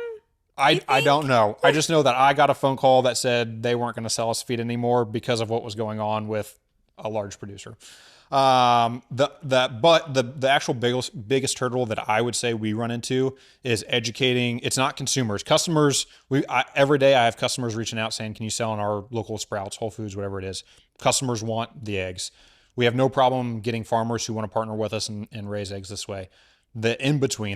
I don't know. I just know that I got a phone call that said they weren't going to sell us feed anymore because of what was going on with a large producer. But the actual biggest hurdle that I would say we run into is educating. It's not consumers, customers. Every day I have customers reaching out saying, "Can you sell in our local Sprouts, Whole Foods, whatever it is?" Customers want the eggs. We have no problem getting farmers who want to partner with us and raise eggs this way. The industry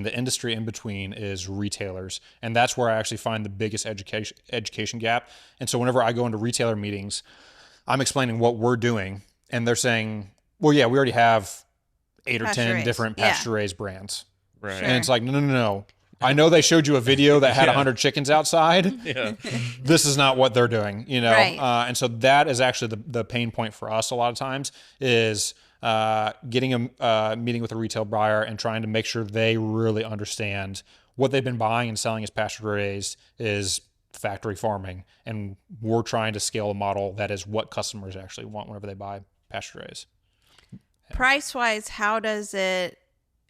in between is retailers. And that's where I actually find the biggest education gap. And so whenever I go into retailer meetings, I'm explaining what we're doing, and they're saying, "Well, yeah, we already have 8 or 10 different pasture-raised brands." Right. Sure. And it's like, no. I know they showed you a video that had 100 chickens outside. Yeah. This is not what they're doing, Right. And so that is actually the pain point for us a lot of times is getting a meeting with a retail buyer and trying to make sure they really understand what they've been buying and selling as pasture-raised is factory farming. And we're trying to scale a model that is what customers actually want whenever they buy pasture-raised. Price-wise, how does it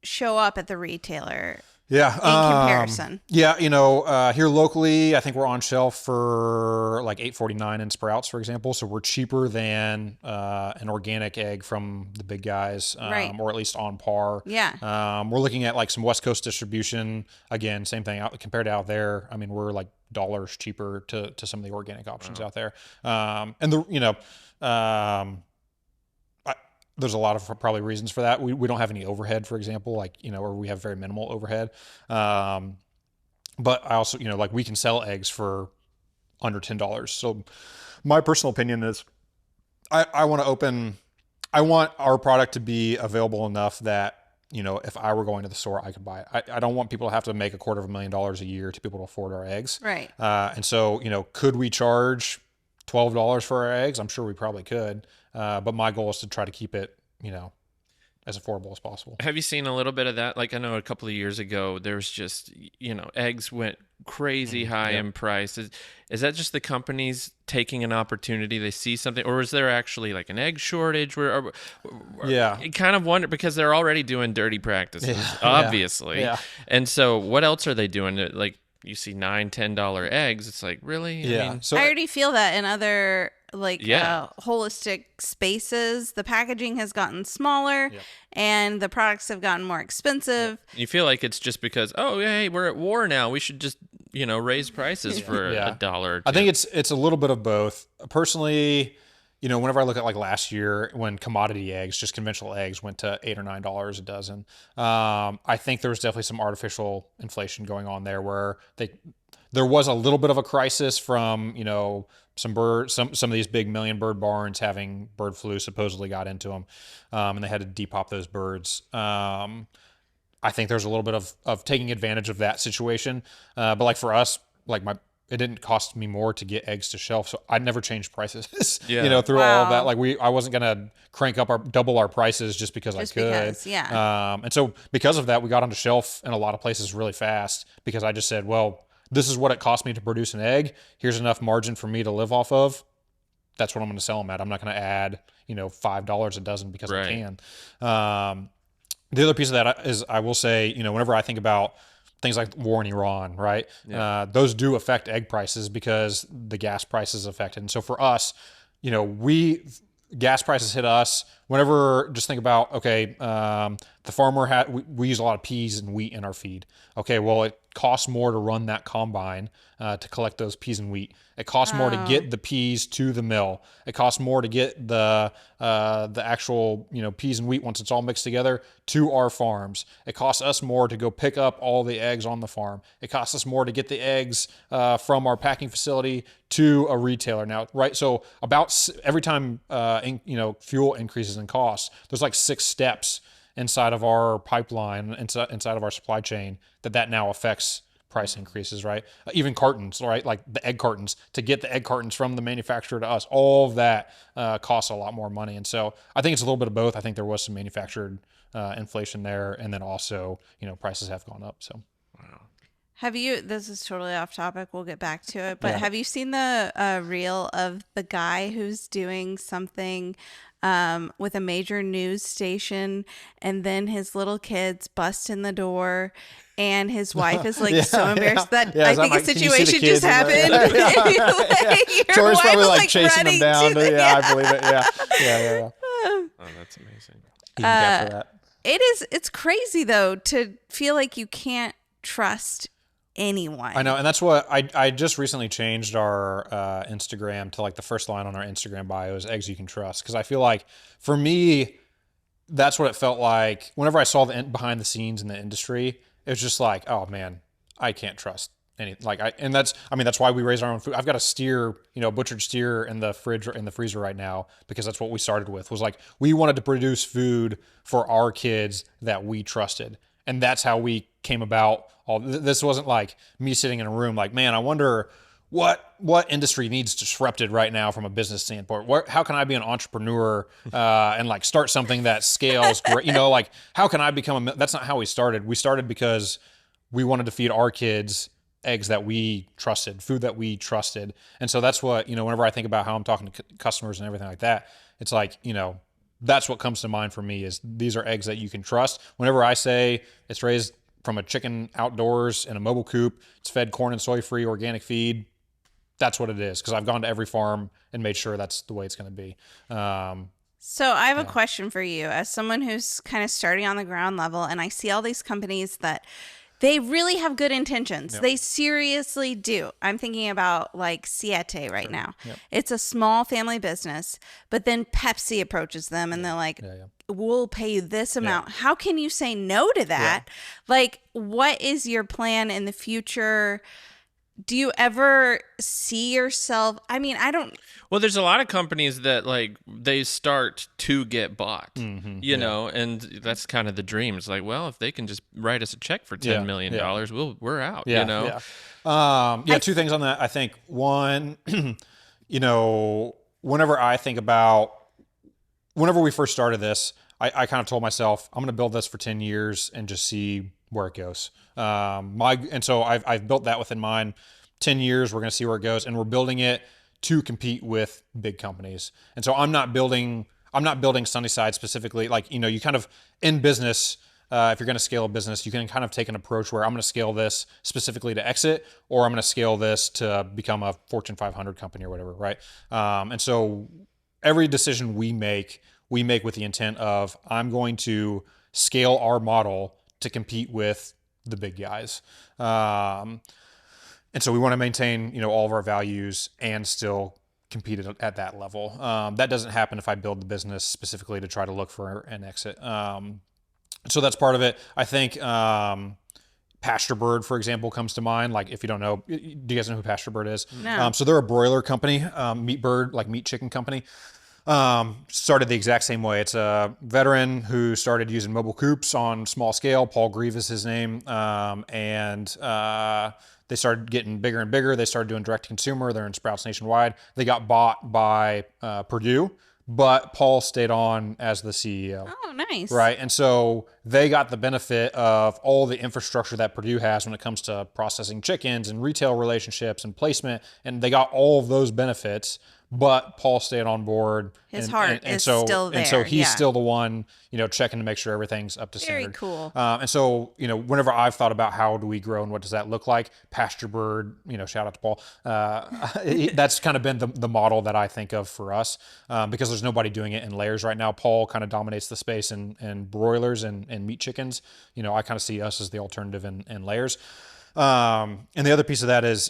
show up at the retailer? Yeah. In comparison. Here locally, I think we're on shelf for like $8.49 in Sprouts, for example. So we're cheaper than an organic egg from the big guys, right. Or at least on par. Yeah. We're looking at like some West Coast distribution. Again, same thing compared to out there. I mean, we're like dollars cheaper to some of the organic options out there. There's a lot of probably reasons for that. We don't have any overhead, for example, or we have very minimal overhead. But I also, we can sell eggs for under $10. So my personal opinion is I want our product to be available enough that, if I were going to the store, I could buy it. I don't want people to have to make $250,000 a year to be able to afford our eggs. Right. And so, could we charge $12 for our eggs? I'm sure we probably could. But my goal is to try to keep it, as affordable as possible. Have you seen a little bit of that? Like I know a couple of years ago, there was just, eggs went crazy high in price. Is that just the companies taking an opportunity? They see something, or is there actually like an egg shortage? I kind of wonder because they're already doing dirty practices, obviously. Yeah. And so what else are they doing? Like, you see $9, $10 eggs. It's like, really? Yeah. I mean, So I already feel that in other Yeah. holistic spaces, the packaging has gotten smaller Yep. and the products have gotten more expensive. you feel like it's just because, oh, yeah, hey, we're at war now. We should just, raise prices for a yeah. dollar or two. I think it's a little bit of both. Personally, whenever I look at like last year when commodity eggs, just conventional eggs, went to $8 or $9 a dozen, I think there was definitely some artificial inflation going on there where there was a little bit of a crisis from some of these big million bird barns having bird flu supposedly got into them, and they had to depop those birds. I think there's a little bit of taking advantage of that situation, but like for us, like it didn't cost me more to get eggs to shelf, so I never changed prices. Yeah. Through all of that, Wow. like I wasn't gonna crank up double our prices just because Just I could. because, yeah. And so because of that, we got onto shelf in a lot of places really fast because I just said, well, this is what it cost me to produce an egg. Here's enough margin for me to live off of. That's what I'm going to sell them at. I'm not going to add, $5 a dozen because I Right. can. The other piece of that is I will say, whenever I think about things like war in Iran, right? Yeah. Those do affect egg prices because the gas prices affected. And so for us, gas prices hit us whenever, just think about, okay, the farmer we use a lot of peas and wheat in our feed. Okay, well, it costs more to run that combine to collect those peas and wheat. It costs more to get the peas to the mill. It costs more to get the actual peas and wheat once it's all mixed together to our farms. It costs us more to go pick up all the eggs on the farm. It costs us more to get the eggs from our packing facility to a retailer. Now, right? So about every time fuel increases in costs, there's like 6 steps inside of our pipeline, inside of our supply chain that now affects price increases, right? Even cartons, right? Like the egg cartons, to get the egg cartons from the manufacturer to us, all of that costs a lot more money. And so I think it's a little bit of both. I think there was some manufactured inflation there, and then also, prices have gone up. So. This is totally off topic. We'll get back to it. But Yeah. have you seen the reel of the guy who's doing something with a major news station, and then his little kids bust in the door, and his wife is like so embarrassed that I is that think a like, can you see the situation kids just in there? happened. Yeah. Your Tori's wife probably was, like chasing them running down. to the- Yeah, I believe it. Yeah. Oh, that's amazing. He can capture that. It's crazy though to feel like you can't trust anyone. I know, and that's what I just recently changed our Instagram to like the first line on our Instagram bio is eggs you can trust, because I feel like for me that's what it felt like whenever I saw the behind the scenes in the industry. It was just like, oh man, I can't trust any that's why we raise our own food. I've got a steer, butchered steer in the freezer right now because that's what we started with. Was like we wanted to produce food for our kids that we trusted, and that's how we came about. This wasn't like me sitting in a room like, man, I wonder what industry needs disrupted right now from a business standpoint. How can I be an entrepreneur and like start something that scales great? Like how can I become that's not how we started. We started because we wanted to feed our kids eggs that we trusted, food that we trusted. And so that's what, whenever I think about how I'm talking to customers and everything like that, it's like, that's what comes to mind for me is these are eggs that you can trust. Whenever I say it's raised from a chicken outdoors in a mobile coop, it's fed corn and soy free organic feed, that's what it is. Because I've gone to every farm and made sure that's the way it's going to be. So I have a question for you as someone who's kind of starting on the ground level, and I see all these companies that they really have good intentions. Yep. They seriously do. I'm thinking about like Siete right now. Yep. It's a small family business, but then Pepsi approaches them and they're like, we'll pay you this amount. How can you say no to that? Like, what is your plan in the future? Do you ever see yourself? I mean, I don't. Well, there's a lot of companies that like they start to get bought, and that's kind of the dream. It's like, well, if they can just write us a check for $10 million, we're out. Two things on that. I think one, whenever we first started this, I kind of told myself I'm going to build this for 10 years and just see where it goes. So I've built that within mind. 10 years, we're going to see where it goes, and we're building it to compete with big companies. And so I'm not building Sunnyside specifically. Like, you kind of in business, if you're going to scale a business, you can kind of take an approach where I'm going to scale this specifically to exit, or I'm going to scale this to become a Fortune 500 company or whatever, right? And so every decision we make with the intent of, I'm going to scale our model to compete with the big guys. And so we want to maintain, all of our values and still compete at that level. That doesn't happen if I build the business specifically to try to look for an exit. So that's part of it. I think Pasture Bird, for example, comes to mind. Like, if you don't know, do you guys know who Pasture Bird is? No. So they're a broiler company, meat chicken company. Started the exact same way. It's a veteran who started using mobile coops on small scale. Paul Grieve is his name. They started getting bigger and bigger. They started doing direct to consumer. They're in Sprouts nationwide. They got bought by Purdue, but Paul stayed on as the CEO. Oh, nice. Right. And so they got the benefit of all the infrastructure that Purdue has when it comes to processing chickens and retail relationships and placement. And they got all of those benefits, but Paul stayed on board. His heart is still there. And so he's still the one, checking to make sure everything's up to standard. Very cool. And so, whenever I've thought about how do we grow and what does that look like, Pasture Bird, shout out to Paul. That's kind of been the model that I think of for us, because there's nobody doing it in layers right now. Paul kind of dominates the space in broilers and meat chickens. I kind of see us as the alternative in layers. And the other piece of that is,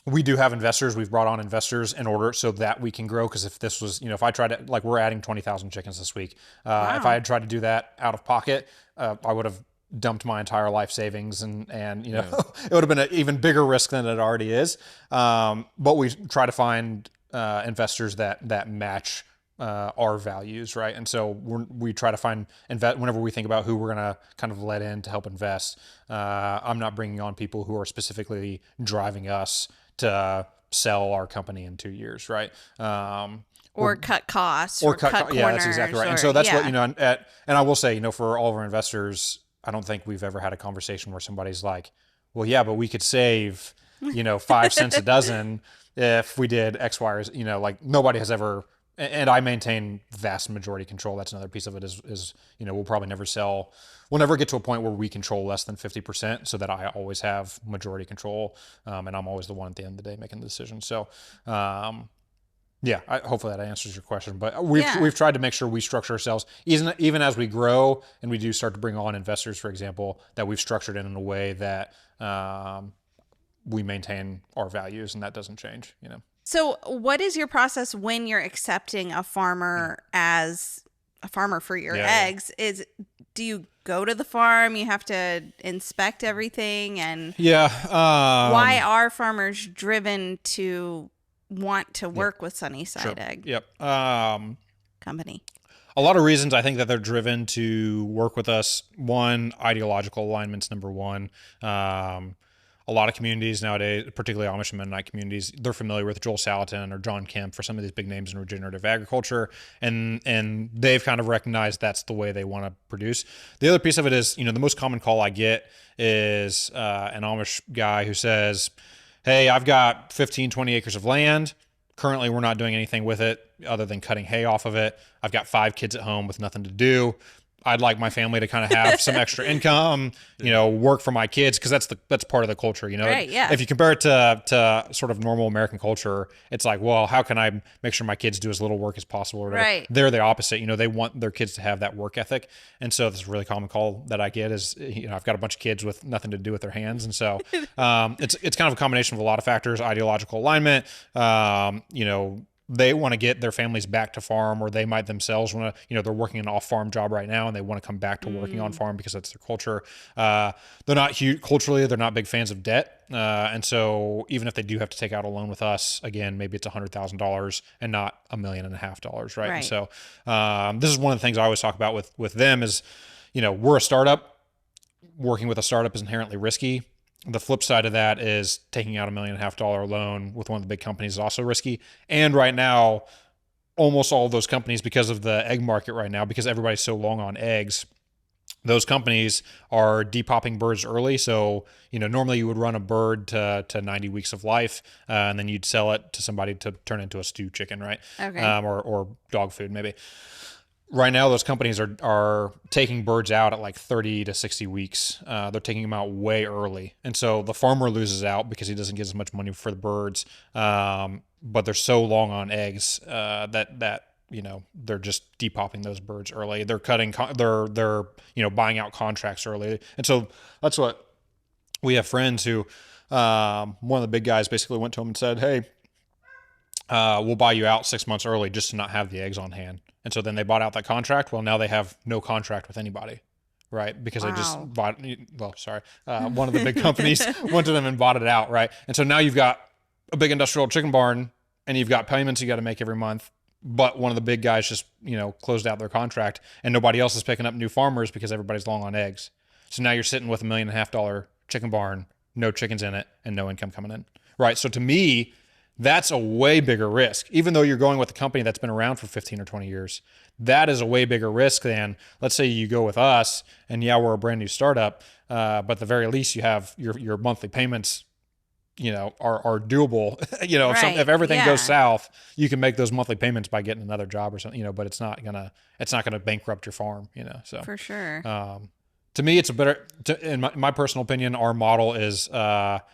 we do have investors. We've brought on investors in order so that we can grow. Because if this was, if I tried to, like, we're adding 20,000 chickens this week. Wow. If I had tried to do that out of pocket, I would have dumped my entire life savings and it would have been an even bigger risk than it already is. But we try to find investors that match our values, right? And so we try to find whenever we think about who we're going to kind of let in to help invest. I'm not bringing on people who are specifically driving us to sell our company in 2 years, right? Or cut costs, or cut corners. Yeah, that's exactly right. And so that's what, and I will say, for all of our investors, I don't think we've ever had a conversation where somebody's like, well, yeah, but we could save, 5 cents a dozen if we did X, Y, or Z. Like, nobody has ever. And I maintain vast majority control. That's another piece of it is we'll probably never sell. We'll never get to a point where we control less than 50%, so that I always have majority control. And I'm always the one at the end of the day making the decision. So, hopefully that answers your question. But we've tried to make sure we structure ourselves, even as we grow and we do start to bring on investors, for example, that we've structured it in a way that we maintain our values, and that doesn't change, So what is your process when you're accepting a farmer as a farmer for your eggs? Do you go to the farm? You have to inspect everything? And why are farmers driven to want to work with Sunnyside Egg Company? A lot of reasons I think that they're driven to work with us. One, ideological alignment's number one. A lot of communities nowadays, particularly Amish and Mennonite communities, they're familiar with Joel Salatin or John Kemp for some of these big names in regenerative agriculture, and they've kind of recognized that's the way they want to produce. The other piece of it is, the most common call I get is an Amish guy who says, hey, I've got 15, 20 acres of land. Currently, we're not doing anything with it other than cutting hay off of it. I've got 5 kids at home with nothing to do. I'd like my family to kind of have some extra income, work for my kids, because that's part of the culture, Right, yeah. If you compare it to sort of normal American culture, it's like, well, how can I make sure my kids do as little work as possible? Or whatever. Right. They're the opposite. They want their kids to have that work ethic. And so this really common call that I get is, I've got a bunch of kids with nothing to do with their hands. And so it's kind of a combination of a lot of factors: ideological alignment, they want to get their families back to farm, or they might themselves want to, they're working an off-farm job right now and they want to come back to working on farm because that's their culture. They're not huge culturally. They're not big fans of debt. And so even if they do have to take out a loan with us, again, maybe it's $100,000 and not $1.5 million, right? And so this is one of the things I always talk about with them is, we're a startup. Working with a startup is inherently risky. The flip side of that is taking out $1.5 million loan with one of the big companies is also risky. And right now, almost all of those companies, because of the egg market right now, because everybody's so long on eggs, those companies are depopping birds early. So, normally you would run a bird to 90 weeks of life, and then you'd sell it to somebody to turn into a stew chicken, right? Okay. Or dog food maybe. right now those companies are taking birds out at like 30 to 60 weeks. They're taking them out way early. And so the farmer loses out because he doesn't get as much money for the birds. But they're so long on eggs that they're just depopping those birds early. They're cutting, they're buying out contracts early. And so that's what we have friends who, one of the big guys basically went to him and said, hey, we'll buy you out 6 months early just to not have the eggs on hand. And so then they bought out that contract. Well, now they have no contract with anybody, right? Because they just bought, one of the big companies went to them and bought it out, right? And so now you've got a big industrial chicken barn and you've got payments you got to make every month. But one of the big guys just, closed out their contract and nobody else is picking up new farmers because everybody's long on eggs. So now you're sitting with $1.5 million chicken barn, no chickens in it, and no income coming in, right? So to me, that's a way bigger risk. Even though you're going with a company that's been around for 15 or 20 years, that is a way bigger risk than, let's say you go with us and we're a brand new startup, but at the very least you have your monthly payments, are doable. If everything goes south, you can make those monthly payments by getting another job or something, but it's not gonna bankrupt your farm, so. For sure. To me, it's in my personal opinion, our model is,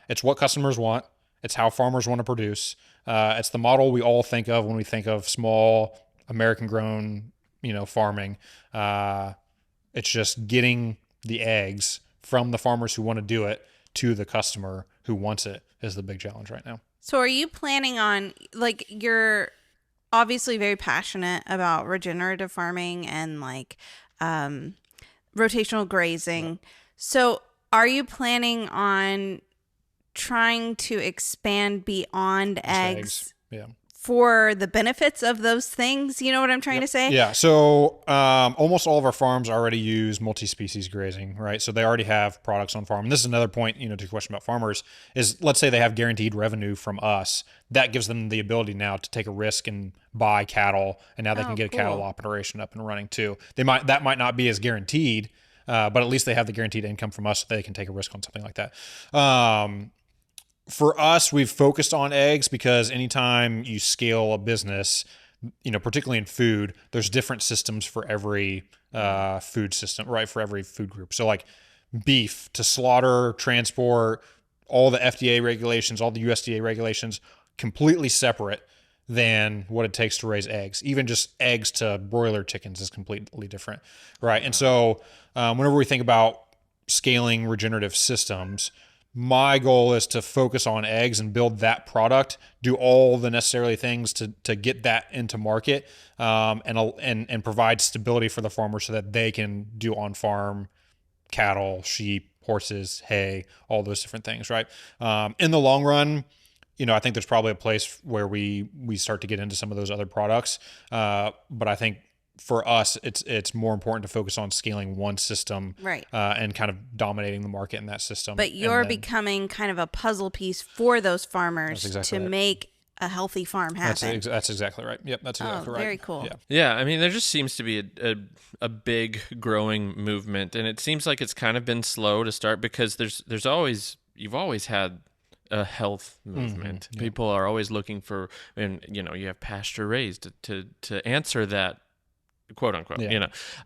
it's what customers want. It's how farmers want to produce. It's the model we all think of when we think of small American-grown, farming. It's just getting the eggs from the farmers who want to do it to the customer who wants it is the big challenge right now. So are you planning on, you're obviously very passionate about regenerative farming and rotational grazing. Yeah. So are you planning on trying to expand beyond eggs for the benefits of those things? You know what I'm trying to say? Yeah. So almost all of our farms already use multi-species grazing, right? So they already have products on farm. And this is another point, to your question about farmers is, let's say they have guaranteed revenue from us. That gives them the ability now to take a risk and buy cattle, and now they can get a cattle operation up and running too. That might not be as guaranteed, but at least they have the guaranteed income from us, so they can take a risk on something like that. For us, we've focused on eggs because anytime you scale a business, particularly in food, there's different systems for every food system, right? For every food group. So like beef to slaughter, transport, all the FDA regulations, all the USDA regulations, completely separate than what it takes to raise eggs. Even just eggs to broiler chickens is completely different, right? And so whenever we think about scaling regenerative systems, my goal is to focus on eggs and build that product, do all the necessary things to get that into market, and provide stability for the farmer so that they can do on-farm cattle, sheep, horses, hay, all those different things, right? In the long run, I think there's probably a place where we start to get into some of those other products. But I think for us, it's more important to focus on scaling one system, right? And kind of dominating the market in that system. But you're becoming kind of a puzzle piece for those farmers to make a healthy farm happen. That's exactly right. Yep, that's exactly right. Very cool. Yeah. I mean, there just seems to be a big growing movement, and it seems like it's kind of been slow to start because you've always had a health movement. Mm-hmm. Yeah. People are always looking for, and you have pasture raised to answer that, quote unquote,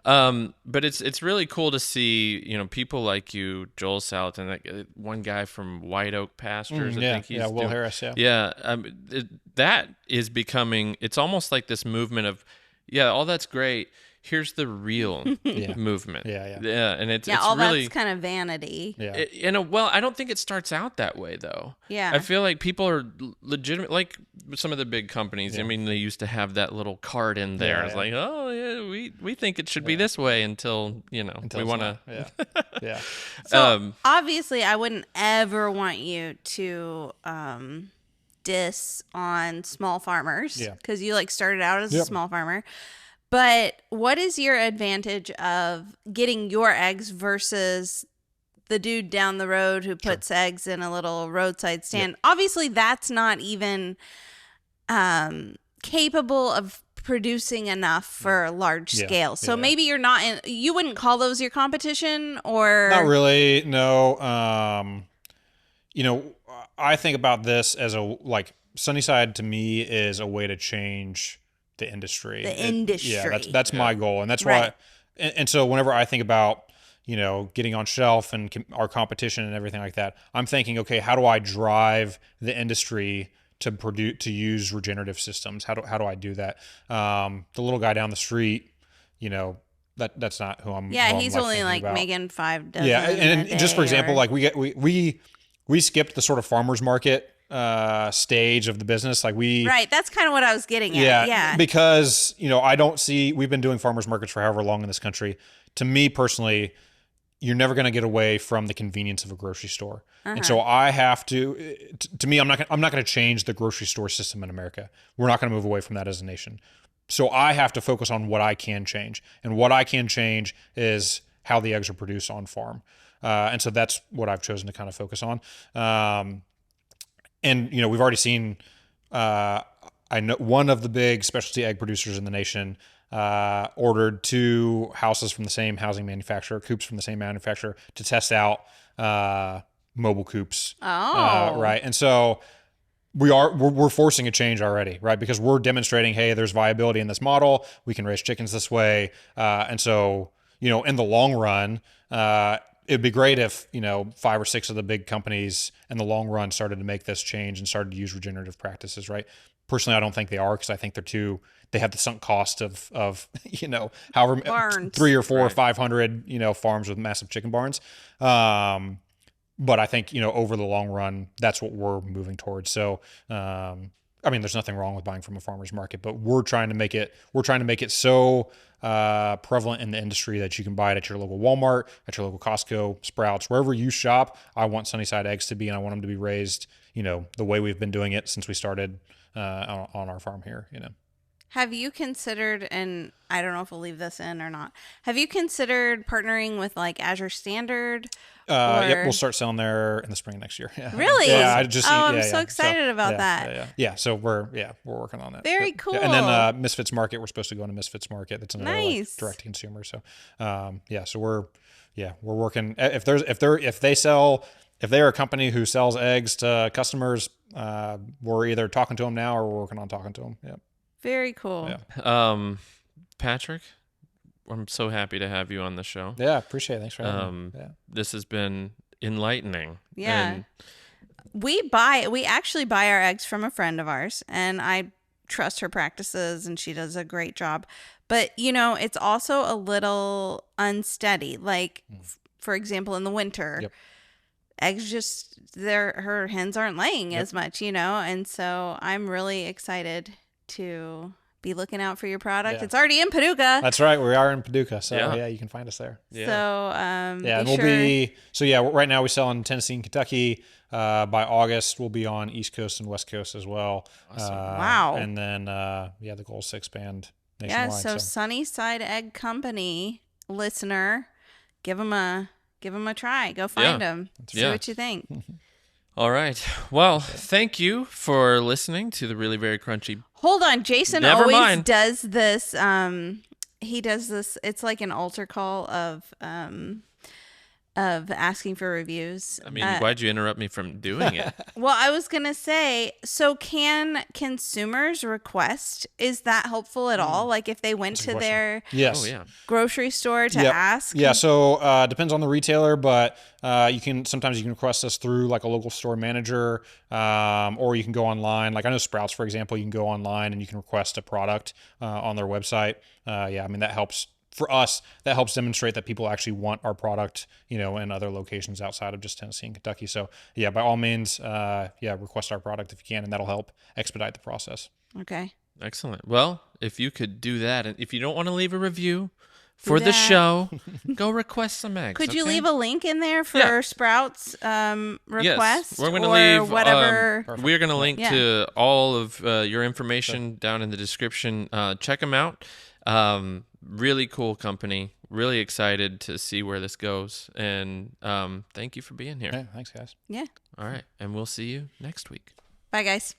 but it's really cool to see, people like you, Joel Salat, and one guy from White Oak Pastures. I think he's Will Harris. That is becoming, it's almost like this movement of, all that's great. Here's the real movement. And it's all really, that's kind of vanity. I don't think it starts out that way though. I feel like people are legitimate, like some of the big companies. I mean, they used to have that little card in there. It's like, we think it should be this way until we want to. So obviously, I wouldn't ever want you to diss on small farmers because you started out as a small farmer. But what is your advantage of getting your eggs versus the dude down the road who puts eggs in a little roadside stand? Obviously, that's not even capable of producing enough for a large scale. So maybe you're not you wouldn't call those your competition, or not really. No. I think about this as Sunnyside to me is a way to change the industry. The industry. Yeah, that's my goal, and that's Right. why. And so whenever I think about getting on shelf and our competition and everything like that, I'm thinking, okay, how do I drive the industry to use regenerative systems? How do I do that? The little guy down the street, that's not who I'm. Yeah, who I'm, he's like, only thinking like about. making 5 dozen. Yeah, and a just for day example, or- like we skipped the sort of farmers market stage of the business. Like Right, that's kind of what I was getting at. yeah, Yeah. because I don't see. We've been doing farmers markets for however long in this country. To me personally, you're never going to get away from the convenience of a grocery store. And so I have to me, I'm not going to change the grocery store system in America. We're not going to move away from that as a nation. So I have to focus on what I can change. And what I can change is how the eggs are produced on farm. And so that's what I've chosen to kind of focus on. And we've already seen, I know one of the big specialty egg producers in the nation ordered 2 houses from the same housing manufacturer, coops from the same manufacturer, to test out mobile coops. Oh. Right. And so we're forcing a change already, right? Because we're demonstrating, hey, there's viability in this model. We can raise chickens this way. And so, in the long run, it'd be great if 5 or 6 of the big companies in the long run started to make this change and started to use regenerative practices, right? Personally, I don't think they are, because I think they have the sunk cost of however Barns. 3 or 4 or Right. 500 farms with massive chicken barns. But I think over the long run, that's what we're moving towards. So there's nothing wrong with buying from a farmer's market, but we're trying to make it so prevalent in the industry that you can buy it at your local Walmart, at your local Costco, Sprouts, wherever you shop. I want Sunnyside eggs to be, and I want them to be raised, the way we've been doing it since we started on our farm here. Have you considered, and I don't know if we'll leave this in or not, have you considered partnering with like Azure Standard? Yep, we'll start selling there in the spring next year. Yeah. Really? Yeah, I'm so excited about that. Yeah. So we're working on that. Very Yep. cool. Yeah. And then Misfits Market, we're supposed to go into Misfits Market. That's another Nice. direct to consumer. So so we're working. If they're a company who sells eggs to customers, we're either talking to them now or we're working on talking to them. Yeah. Very cool. Yeah. Patrick, I'm so happy to have you on the show. Yeah, appreciate it. Thanks for having me. Yeah. This has been enlightening. Yeah. And We actually buy our eggs from a friend of ours, and I trust her practices, and she does a great job. But, it's also a little unsteady. Like, for example, in the winter, Yep. eggs her hens aren't laying Yep. as much, and so I'm really excited to be looking out for your product. Yeah. It's already in Paducah. That's right. We are in Paducah. So Yeah. yeah, you can find us there. Yeah. So, Yeah, and right now we sell in Tennessee and Kentucky. By August, we'll be on East Coast and West Coast as well. Awesome. Wow. And then, the goal is to expand Yeah, nationwide. so Sunnyside Egg Company listener, give them a try. Go find them. See Yeah. what you think. All right. Well, thank you for listening to the Really Very Crunchy. Hold on, Jason Never always mind. does this. He does this. It's like an altar call of asking for reviews. I mean, why'd you interrupt me from doing it? Well, I was gonna say, so can consumers request? Is that helpful at all? Like if they went to question. their Yes. Oh, yeah. grocery store to Yep. ask? Yeah, so depends on the retailer, but sometimes you can request us through like a local store manager, or you can go online. Like I know Sprouts, for example, you can go online and you can request a product on their website. That helps. For us, that helps demonstrate that people actually want our product, in other locations outside of just Tennessee and Kentucky. So yeah, by all means, request our product if you can, and that'll help expedite the process. Okay. Excellent. Well, if you could do that, and if you don't want to leave a review for the that. show, go request some eggs. Could you okay? leave a link in there for Yeah. Sprouts request? Yes, we're going to or leave whatever. we're going to link Yeah. to all of your information down in the description. Check them out. Really cool company. Really excited to see where this goes. And thank you for being here. Yeah, thanks, guys. Yeah. All right, and we'll see you next week. Bye, guys.